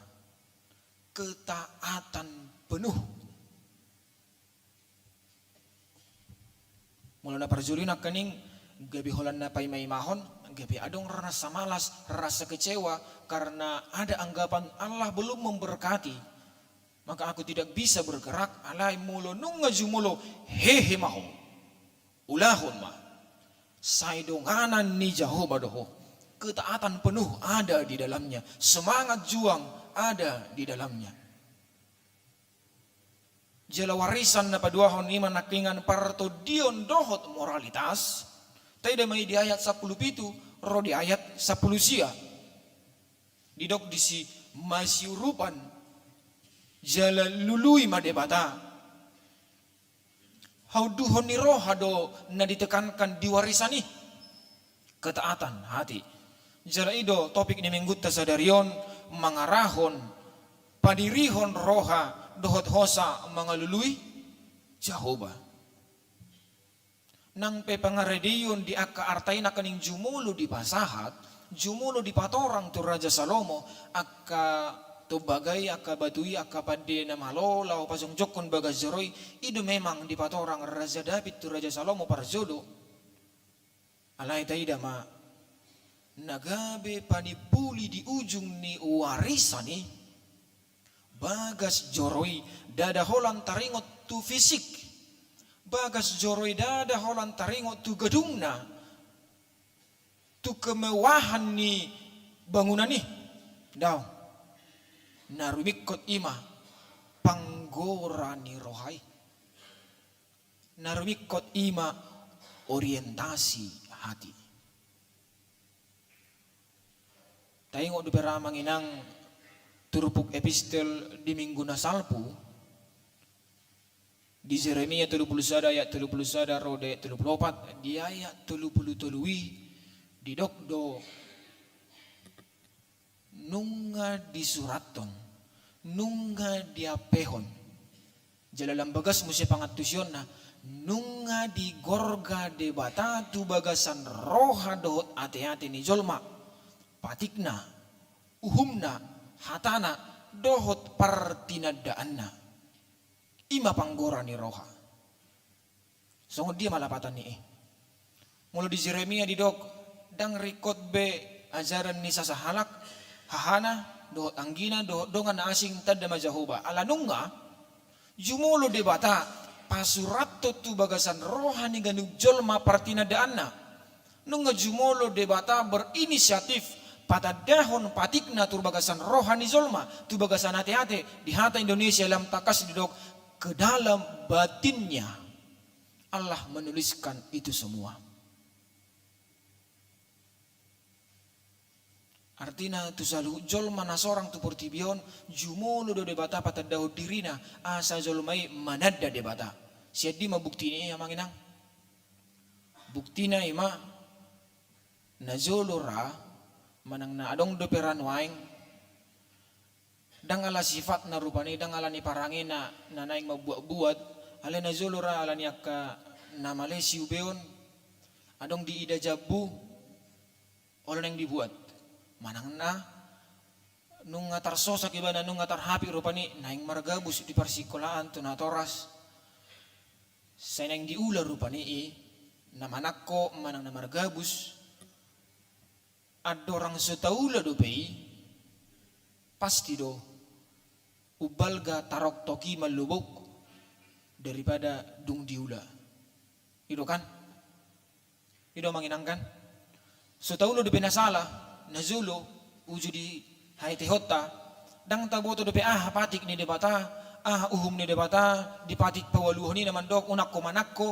ketaatan penuh mula na parjulina kening gabi holan na pay may mahon gabi adong rasa malas rasa kecewa karena ada anggapan Allah belum memberkati maka aku tidak bisa bergerak alai mulo nunga jumulo hehe maho ulahun mah saidonganan ni Jehovah doho ketaatan penuh ada di dalamnya semangat juang ada di dalamnya jela warisan na paduahon iman naklingan parto dion dohot moralitas tayo may di ayat 10 pitu ro di ayat 10 sia didok disi masyurupan jala lului madebata hauduhon ni roha do na ditekankan di warisani ketaatan hati jala ido topik ni mengguta sadarion mangarahon padirihon roha dohot hosa mangalului Jehovah nang pe pangaredion di aka artaina kaning jumulo di pasahat jumulo di patorang tu Raja Salomo aka to bagay aka batui aka pade na malo lao pasong jokon baga zeroy ido memang di patorang Raja David tu Raja Salomo parjodo alay taida ma nagabe panipuli di ujung ni warisani bagas joroy dada holan taringot tu fisik bagas joroy dada holan taringot tu gedungna tu kemewahan ni bangunan ni daw narumikot ima panggora ni rohai narumikot ima orientasi hati tayo ngo duperamang inang turupuk epistel di minggu nasalpu di Yeremia 31 ayat 31 rode 34 di ayat 33 di dokdo nunga disuraton nunga diapehon jalalam bagas musi pangatusyon na nunga di gorga de batatu bagasan roha dohot ate-ate ni jolma patikna uhumna hatana dohot partinadaanna ima panggora ni roha songod dia malapatan ni mulu di Yeremia di dok dang rikot be ajaran ni sasahalak hahana dohot anggina dohot dongan na asing tadda majahoba ala nunga jumulo de bata pasurato tu bagasan rohani ganug jolma partinadaanna nunga jumulo de bata berinisiatif patadahon patikna tu bagasan rohani jolma tu bagasan hati-hati di hata Indonesia lam takas didok ke dalam batinnya Allah menuliskan itu semua. Artinya tu salu jol mana seorang tu portibion jumulo do debata patadaw dirina asa jolmai manadda debata. Siadi mabukti ni yang manginang. Bukti na ima na jolora manang na adong do peran waing dangala sifat na rupani dangala ni parangi na naing mabuat-buat ala na jolora ala ni akka na Malaysia beon adong di ida jabu olo nang dibuat manang na nung ngatar sosak iba na nung ngatar hapi rupani naing margabus di parsikolaan to na toras sa nang diula rupani na manakko manang na margabus adorang setaula do pei pasti do ubalga tarok toki malubok daripada dung diula itu kan itu manginangkan setaula do penasala nazulo uju di haiti hotta dang taboto do pe patik ni debata uhum ni debata di patik pawaluh ni naman dok unak ko manakko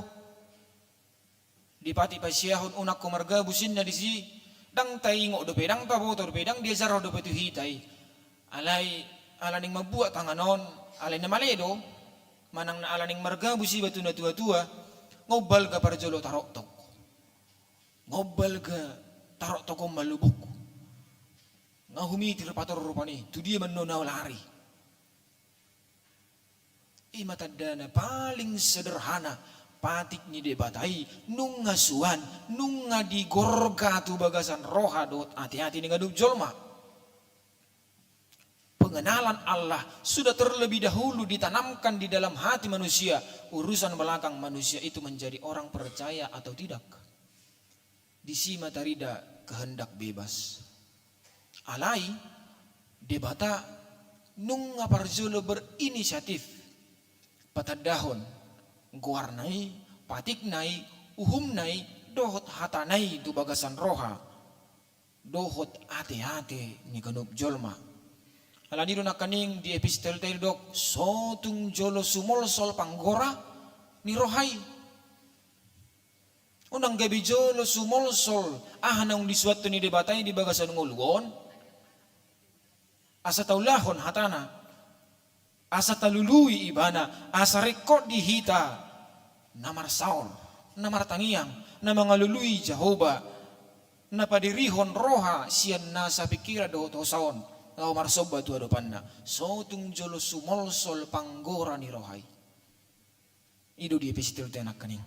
Di pati pasyahon unak ko marga busin na di si dang taingo do pedang tabotor pedang dia zaro do petu hitai. Alay alaning mabuat tanganon, alay na maledo, manang na alaning marga busi batu na tua-tua, ngobal ka parjolo tarok tok. Ngobal ka tarok tok malubok. Ngahumitir pator rupani, tu dia mennonaw lari. Matanda na paling sederhana patik ni debatai nung ngasuhan nung ngadigorga tu bagasan roha dot hati-hati ni ngadup jolma. Pengenalan Allah sudah terlebih dahulu ditanamkan di dalam hati manusia. Urusan belakang manusia itu menjadi orang percaya atau tidak. Disima tarida kehendak bebas. Alai debata nung ngaparjolo berinisiatif patadahon guarnai patiknai uhumnai dohot hatanai tu bagasan roha dohot ate-ate ni ganup jolma. Alanido na kaning di epistel tayo dok sotung jolo sumolsol panggora ni rohai. Unang gabi jolo sumolsol ahanang disuatu ni debatay di bagasan nguluon. Asa taulahon hatana. Asa talului ibana, asa rekod dihita, namar saul, namar tangiang, na mga lului Jehovah, na padirihon roha siyan na sa pikira do tosaon, na umarsoba tu adopan na, so tung jolo sumolsol panggora ni rohay. Ido di epistil tenak kaning.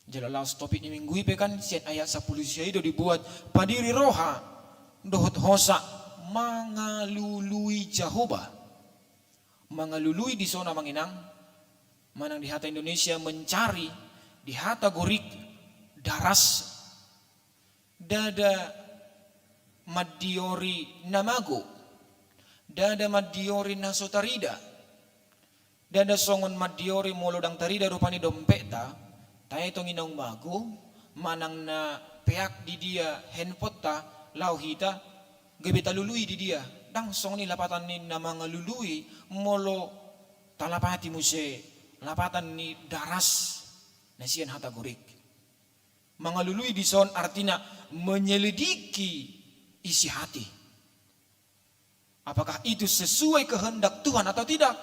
Jala last topik ni minggu ipekan siyan ayat 10 siya ido dibuat padiri roha dohot hosa mga lului Jehovah. Mga lului di zona manginang manang di hata Indonesia mencari di hata gorik daras dada madiori namago dada madiori nasotarida dada songon madiori molodang tarida rupani dompeta tayo itong inaong mago manang na peak di dia handphone ta lauhita gabita lului di dia dang song ni lapatan ni na mga lului molo talapati mo siya lapatan ni daras na siyan hatagorik. Mga lului di son artinya menyelidiki isi hati. Apakah itu sesuai kehendak Tuhan atau tidak?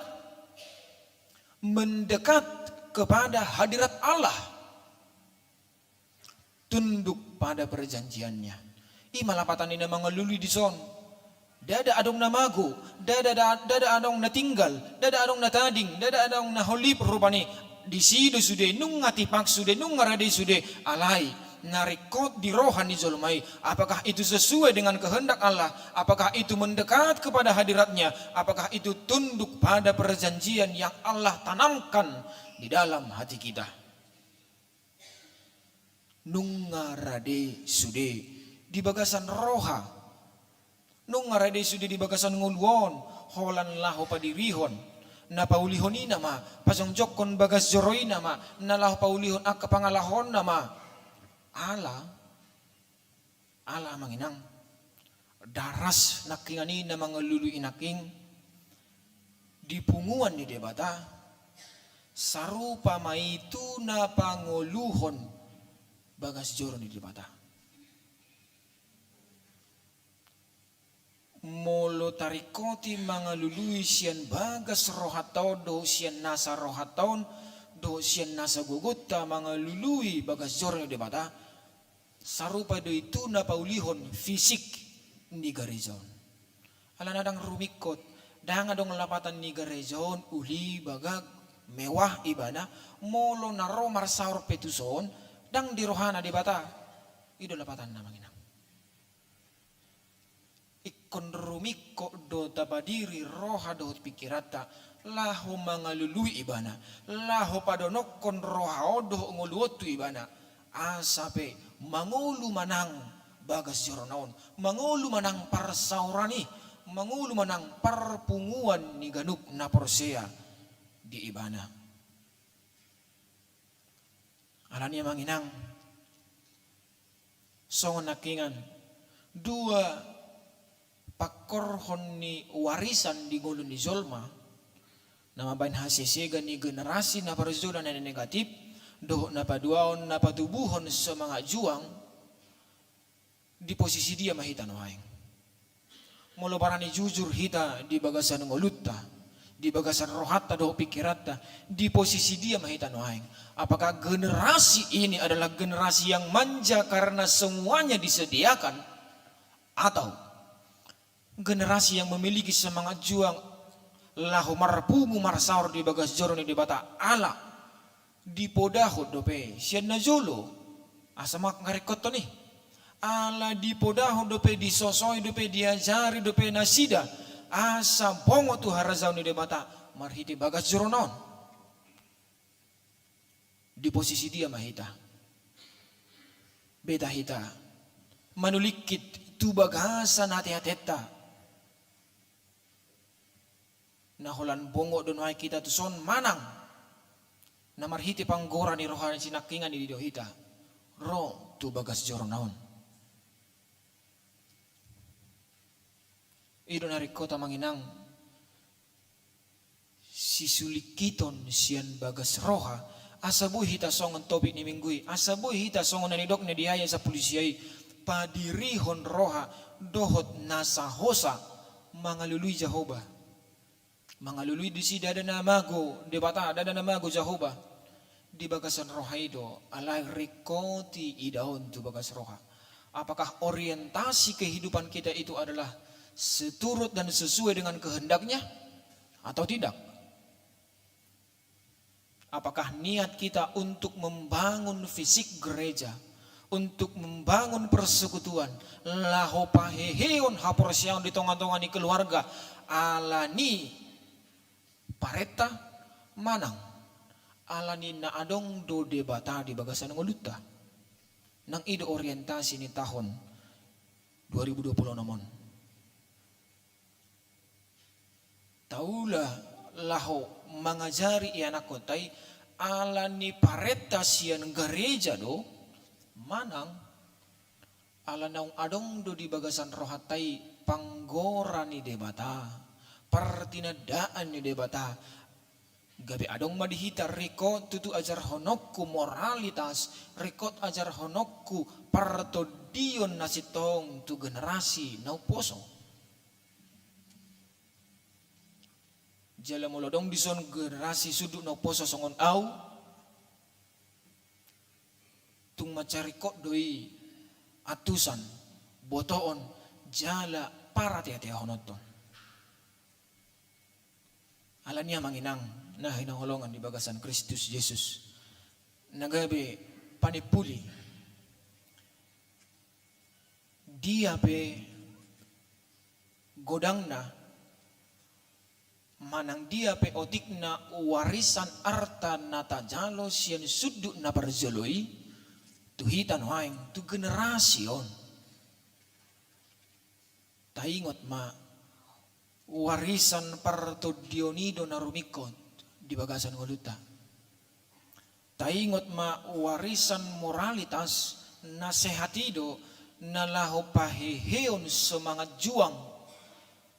Mendekat kepada hadirat Allah. Tunduk pada perjanjiannya. Malapatan ni na mga lului di son. Dada adong namago, dada adong natinggal, dada adong natading, dada adong naholip rupani. Di sido sude, nung ngatipak sude, nung ngarade sude, alay, narekod di rohan ni Zolmai. Apakah itu sesuai dengan kehendak Allah? Apakah itu mendekat kepada hadiratnya? Apakah itu tunduk pada perjanjian yang Allah tanamkan di dalam hati kita? Nung ngarade sude, di bagasan roha. Nung ngarade sudah di bagasan ngulwon, holan laho padirihon, na paulihon nama, pasangjok kon bagas joroy nama, na laho paulihon ak kapangalahon nama. Ala manginang, daras nakingani na mga lului inaking, dipunguan ni debata, sarupa maitu na panguluhon, bagas joro ni debata. Molo tarikoti mga lului siyan bagas rohataon do siyan nasa rohataon do siyan nasa gugutta mga lului bagas jorno de bata sarupa do itu na paulihon fisik ni garezon. Alan adang rumikot dang adong lapatan ni garezon uli bagag mewah ibana molo naro marsaur petuson dang di rohana de bata ido lapatan na mangina. Ikon rumiko do tabadiri roha do pikirata laho mga lului ibana laho padonok kon roha odo nguluotu ibana asape mangulu manang bagas joronaon mangulu manang parsaurani mangulu manang parpunguan ni ganup na porsea di ibana. Alania manginang songon nakingan dua pakorhon ni warisan di ngulu ni Zolma na mabain hasisiga ni generasi na parzola na negatif doh napaduaon napatubuhon sa mga juang di posisi dia mahita no aing. Molo barani jujur hita di bagasan ngolutta, di bagasan rohatta doh pikiratta, di posisi dia mahita no aing. Apakah generasi ini adalah generasi yang manja karena semuanya disediakan, atau generasi yang memiliki semangat juang lahu marpungu marsaur di bagas joroni di bata ala di podahod dope sian na jolo asamak ngarekot to nih ala di podahod dope disosoi dope diajari dope nasida asa bongo tu harazau ni di bata marhiti bagas joronon di posisi dia mahita beta hita manulikit tu bagasan hati-hateta naholan bongo don ay kita tu son manang na marhiti panggora ni rohani sinakingan ni hita ro tu bagas joronaon ido nari kota manginang sisulikiton sian bagas roha asaboy hita songon topik ni minggui asaboy hita songon nanidok ni diaya sa pulisiyay padirihon roha dohot nasa hosa mangalului Jehovah mangalului di si dada namago di bata dada namago Jehovah di bagasan roha ido alai rikoti idaon tu bagas roha. Apakah orientasi kehidupan kita itu adalah seturut dan sesuai dengan kehendaknya atau tidak? Apakah niat kita untuk membangun fisik gereja, untuk membangun persekutuan, laho paheheon haporsiaon di tongan-tongan di keluarga alani pareta manang alani na adong do debata di bagasan ngoluta nang ide orientasi ni tahun 2020 namon taula laho mangajari anak kotai alani pareta sian gereja do manang alanaung adong do di bagasan rohatai panggora ni debata partinadaan ni debata gabi adong madihita rekod tutu ajar honokku moralitas rekod ajar honokku partodion nasitong tu generasi nau poso jala molodong dison generasi sudut nau poso songon au tung macari kok doi atusan botoon jala para tia-tia honoton alania manginang na hinangholongan di bagasan Kristus Yesus nagabe panipuli dia pe godangna manang dia pe otikna warisan arta nata jalo sian sudut na parjoloi tu hitan waing tu generasi on taingot ma warisan parto Dionido narumikot di bagasan ngoluta taingot ma warisan moralitas nasehatido nalaho paheheon semangat juang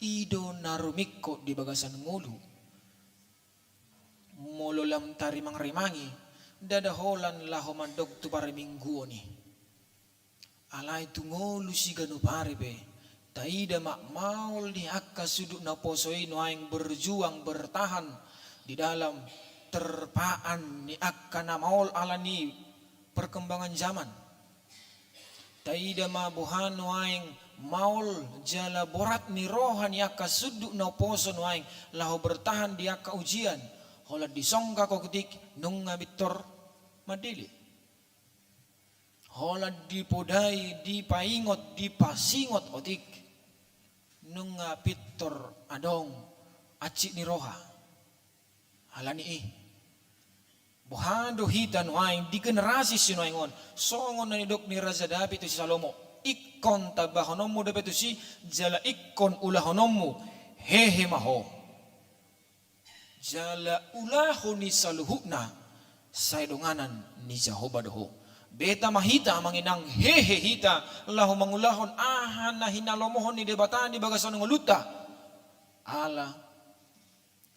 ido narumikot di bagasan ngulu mololam tari mangrimangi dadaholan laho mandog tu pare minggu ni alai tu ngolu siganu pare be taida mak maul di akka sudut na posoi noaing berjuang bertahan di dalam terpaan ni akka na maul alani perkembangan zaman taida ma buhan noaing maul jala borat ni rohan yakka sudut na poso noaing lahu bertahan di akka ujian hola disongka ko ketik nung ngabitor madili hola dipodai dipaingot dipasingot otik nung pitor adong acik ni roha alani bohando hitan waing di generasi sinoingon songon na nidok ni Raja David tu si Salomo ikon tabahonomu dapat tu si jala ikon ulahonomu hehe maho jala ulahu ni saluhukna saidonganan ni Jehovah doho beta mahita manginang hehe hita lahu mangulahon ahan na hinalomohon ni debatan di bagasan ngoluta ala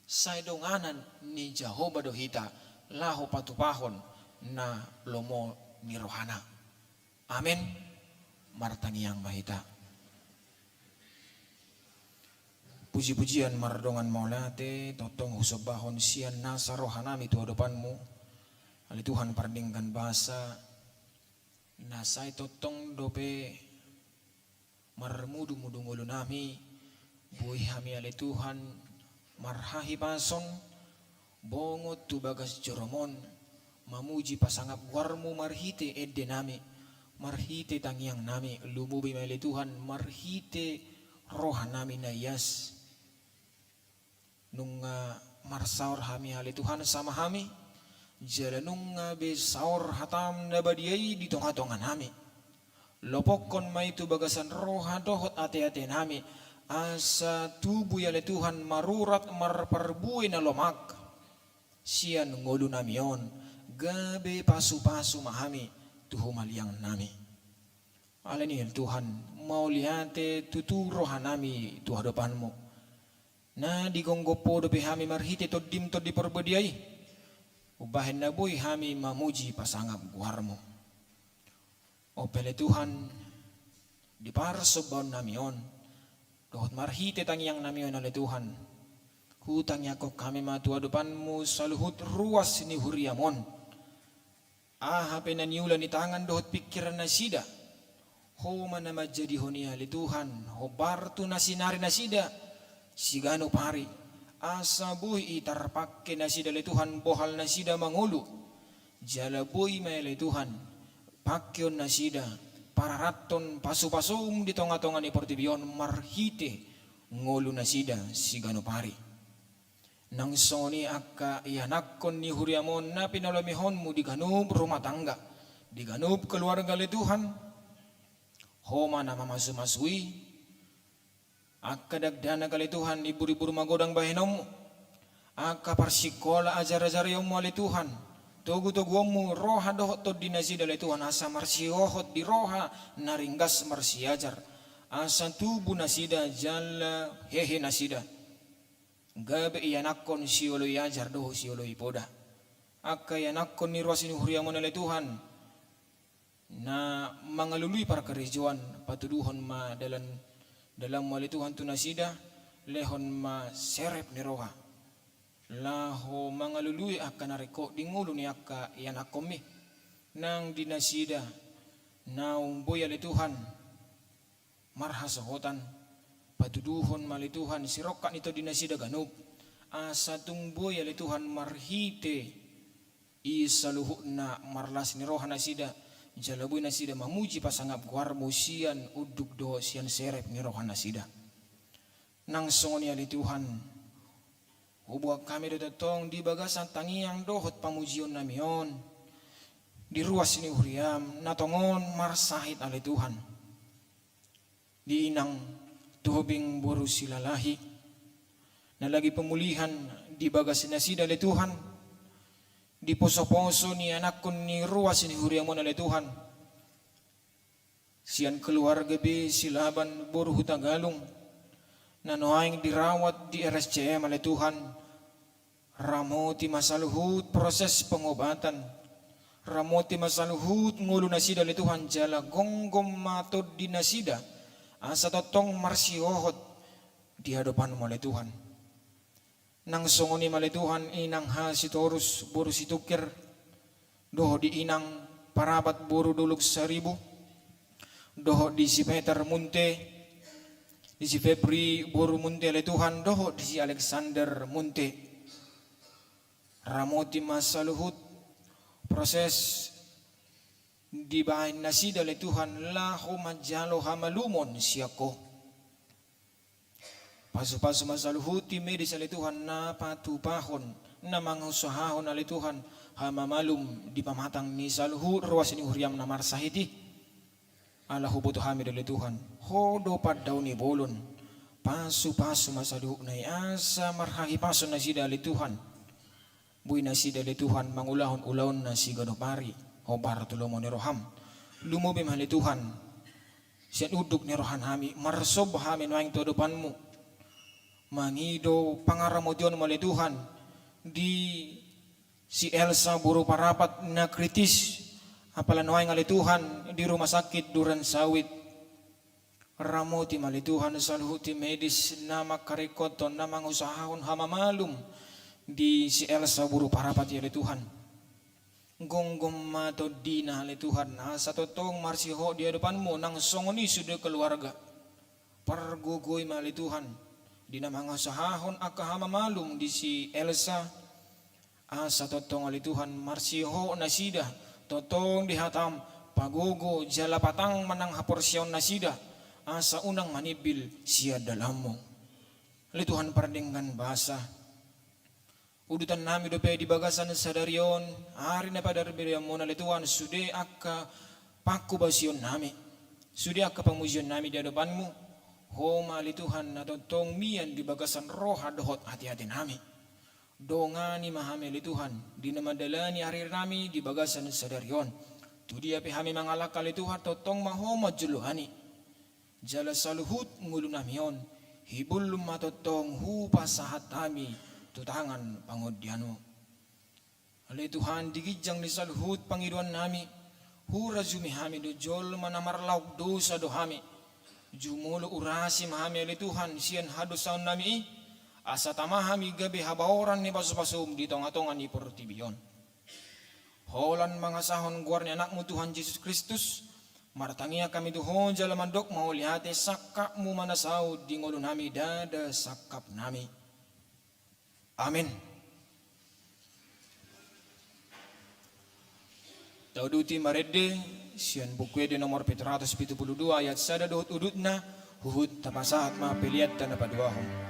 saidonganan ni Jehovah do hita lahu patupahon na lomo ni rohana. Amin. Martangiang mahita. Puji-pujian mardongan maulate totong husabahon sian nasa rohanami tu hadapanmu. Ali Tuhan pardingkan bahasa nasai totong dope marmudu-mudu ngulu nami buih hami ali Tuhan marhahi pason bongot tu bagas joromon mamuji pasangap warmu marhite edde nami marhite tangiang nami lumubi ali Tuhan marhite rohanami na yas nunga marsaur hami ali Tuhan sama hami jalanunga besaur hatam na badiyai di tonga-tonga nami lopokon ma itu bagasan roha dohot ate-ate nami asa tubuh ya le Tuhan marurat marperbuin na lomak sian ngolu namion gabe pasu-pasu mahami tuhumaliang nami alani Tuhan mau lihate tutu roha nami tu hadapanmu na digonggopo dope hami marhite todim to diperbediai ubahin na boy hami mamuji pasangap guarmo opele Tuhan di parsobon namion dohot marhite tangiang namion ale Tuhan hutang yakok kami matua depanmu saluhut ruas ni huriamon hape na niulan di tangan dohot pikiran nasida ho mana majadi honi ale Tuhan ho bartu nasinari nasida sigano pari asa buhi itarpakke nasida le Tuhan bohal nasida mangulu jala buhi mele Tuhan pakyon nasida para raton pasu-pasum di tonga-tonga ni portibion marhite ngolu nasida sigano pari nang soni akka ianakon ni huriamon na pinalamihonmu di ganub rumah tangga di ganub keluarga le Tuhan homa na mamasu-masui akka dagdana kali Tuhan ibu-ibu magodang bahinom akka parsikola ajar-ajar yomu ali Tuhan togu-toguamu roha dohot to dinasida ali Tuhan asa marsiohot di roha naringgas marsiajar asa tubuh nasida jalla hehe nasida gabe ianakon siolo yajar doho siolo ipoda akka ianakon ni ruasin huriamon ali Tuhan na mangalului para kerejuan patuduhon ma dalam wali Tuhan tu nasida lehon ma serep ni roha laho mangalului akan nareko dingulu ni akka yan akomi nang dinasida naung boy ali Tuhan marhasahotan patuduhon mali Tuhan sirokan ito dinasida ganub asa tungboy ali Tuhan marhite isaluhu na marlas ni roha nasida jalaboy nasida mamuji pasangap guarmo sian uduk do sian serep ni rohan nasida nang songoni ali Tuhan hubuak kami do tatong di bagasan tangiang dohot pamujion namion di ruas ni huriam natongon marsahit ali Tuhan di inang tuhubing boru silalahi na lagi pemulihan di bagasan nasida ali Tuhan di poso-poso ni anakon ni ruas ni huriamon ale Tuhan sian keluarga be silaban boru hutagalung nanoaing dirawat di RSCM ale Tuhan ramoti masaluhut proses pengobatan ramoti masaluhut ngulu nasida ale Tuhan jala gonggom matod di nasida asa totong marsiohot di hadapanmu ale Tuhan nang songoni mali Tuhan inang ha sitorus boru situkir doho di inang parabat boru duluk 1000 doho di si Peter munte di si Febri boru munte ale Tuhan doho di si Alexander munte ramoti masaluhut proses di bahin nasida ale Tuhan lahu majalo hamalumon siako pasu-pasu masaluhuti medis ali Tuhan na patupahon na mangusahahon ali Tuhan hamamalum di pamatang ni saluhut ruas ni huriam na marsahiti ala hubuto hamid ali Tuhan hodo padaw ni bolon pasu-pasu masaluhut na asa marhahi paso na sida ali Tuhan buy na sida ali Tuhan mangulahon-ulahon na si ganopari o bartulomo ni roham lumubim ali Tuhan siya uduk ni rohan hami marsob hami noang todopanmu mangido pangaramodyon mali Tuhan di Si Elsa buru parapat na kritis, apalanoy ngali Tuhan di rumah sakit Duran Sawit. Ramoti mali Tuhan salhuti medis na makarikoton na mangusahon hamamalum di si Elsa buru parapat ya Tuhan. Gonggom mato dina le Tuhan asa totong marsiho di hadapanmu nang songoni sudah keluarga. Pargugoy mali Tuhan dina mangasahon akahama malum di si Elsa asa totong ali Tuhan marsiho nasida totong dihatam pagugo jalapatang manang haporsyon nasida asa unang manibil siya dalammo. Ali Tuhan pardenggan bahasa udutan nami dope di bagasan sadarion hari na padar beriam mona ali Tuhan sude akka pakubasion nami sude akka pamusion nami di hadapanmu. Homa ali Tuhan na totong mian di bagasan roha dohot hati-hati nami. Dongani mahami ali Tuhan di namadalani hari nami di bagasan sadarion. Tudi api hami mangalakal ali Tuhan totong mahoma juluhani. Jala saluhut ngulu namion. Hibulum matotong hupa sahat nami tutangan pangodiano. Ali Tuhan digijang ni saluhut pangiduan nami. Hura jumi hami do jol manamarlauk dosa do hami. Jumulo urasi mahami ali Tuhan sian hadosaon nami asa tamahami gabi habaoran ni pasupasum di tonga-tonga ni portibion. Holan mangasahon guarni anakmu Tuhan Yesus Kristus martangia kami Tuhan jalamandok mau lihate sakakmu manasau di ngolo nami dada sakap nami. Amin. Tauduti marede sian buku nomor 772 ayat sada dohut udutna huhut tapasahat ma peliat dan paduahom.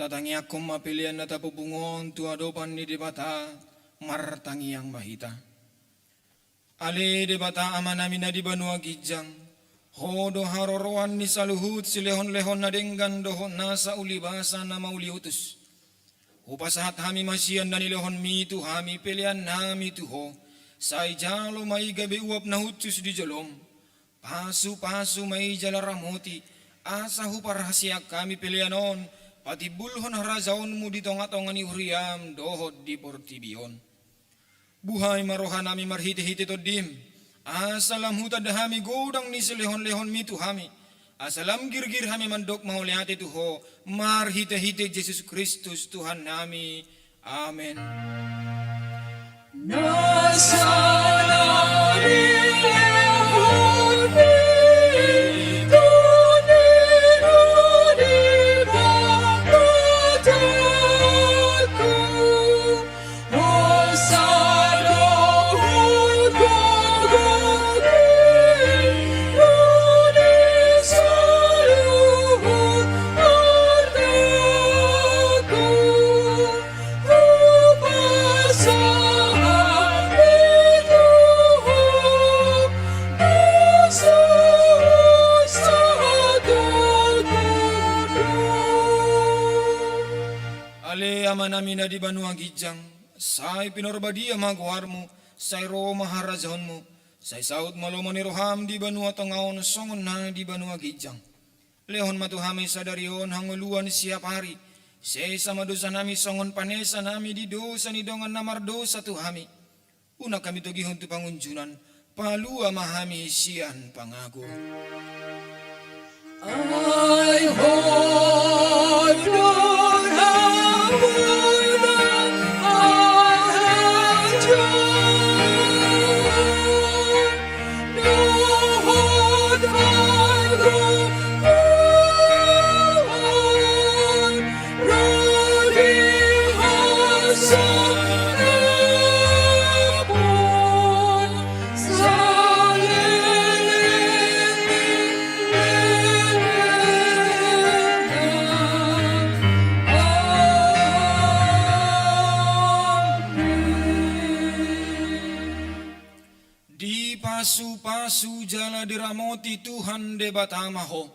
tatangi akum mapilian na tapubungon tu adopan ni debata martangi yang mahita. Ale debata amanami na di banua gijang, hodo haroroan ni saluhut silehon-lehon na denggan dohon nasa ulibasa na mauliutus. Upasahat hami masian na nilehon mitu hami pilian nami tuho, say jalo may gabi uap na hutus di jolom, pasu-pasu may jalaramoti, asa huparahasya kami pilianon, pati bulhon harazaon mo di tonga-tonga ni huriam dohod di portibion. Buhay maroha nami marhiti-hiti to dim, asalam hutad hami godang ni silehon-lehon mitu hami, asalam girgir hami mandok mauliati tuho, marhiti-hiti Yesus Kristus Tuhan nami. Amen. Namin na di banua gijang, say pinorbadia magwarmo, say ro maharazonmo, say saud malomo ni roham di banua tongaon songon na di banua gijang. Lehon matuhami sadarion hanguluan siap hari, say sama dosa nami songon panesa nami di dosa ni dongan namar dosa tuhami. Una kami tugihon tu pangunjunan, palua mahami sian pangago. I hope Lord pasu-pasu jala diramoti Tuhan de batamaho.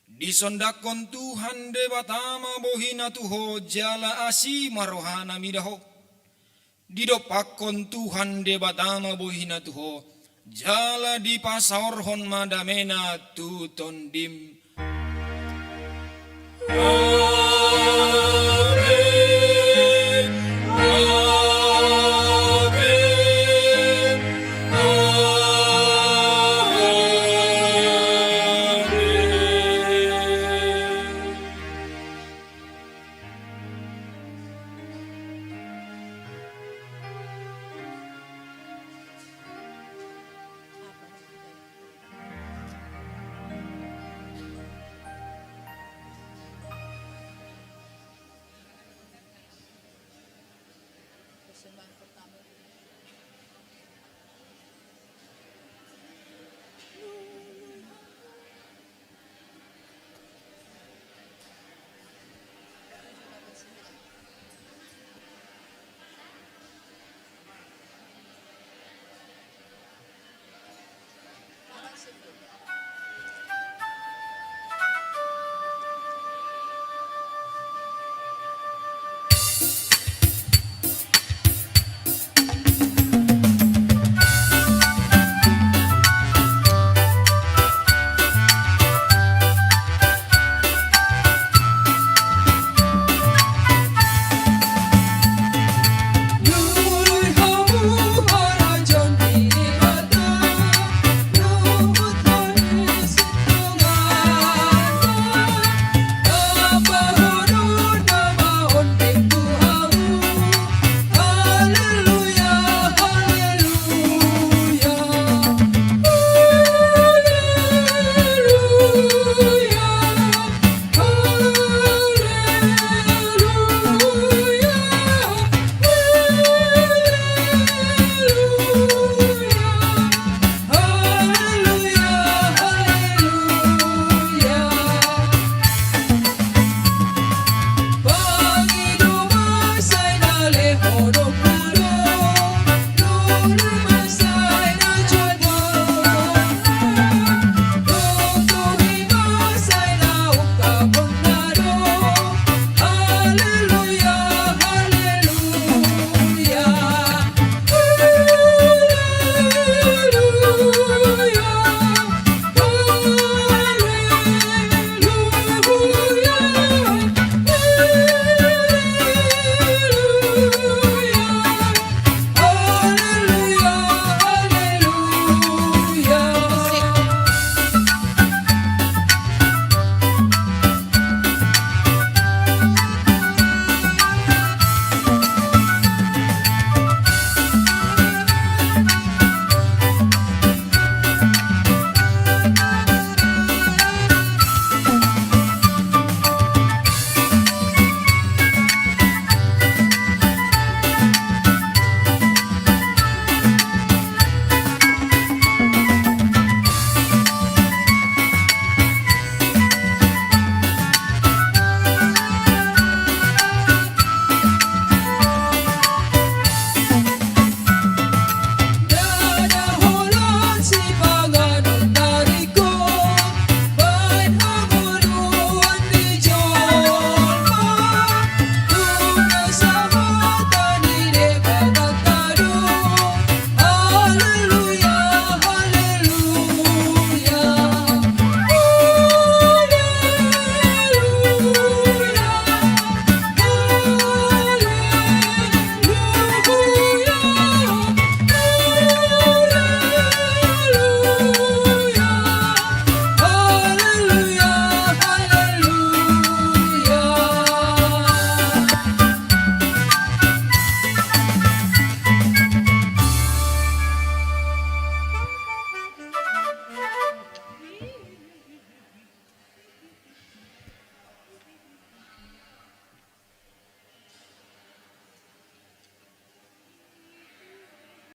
Disondakon Tuhan de batama bohina tuho jala asi marohana midaho. Didopakon Tuhan de batama bohina tuho jala di pasaorhon madamena tuton dim.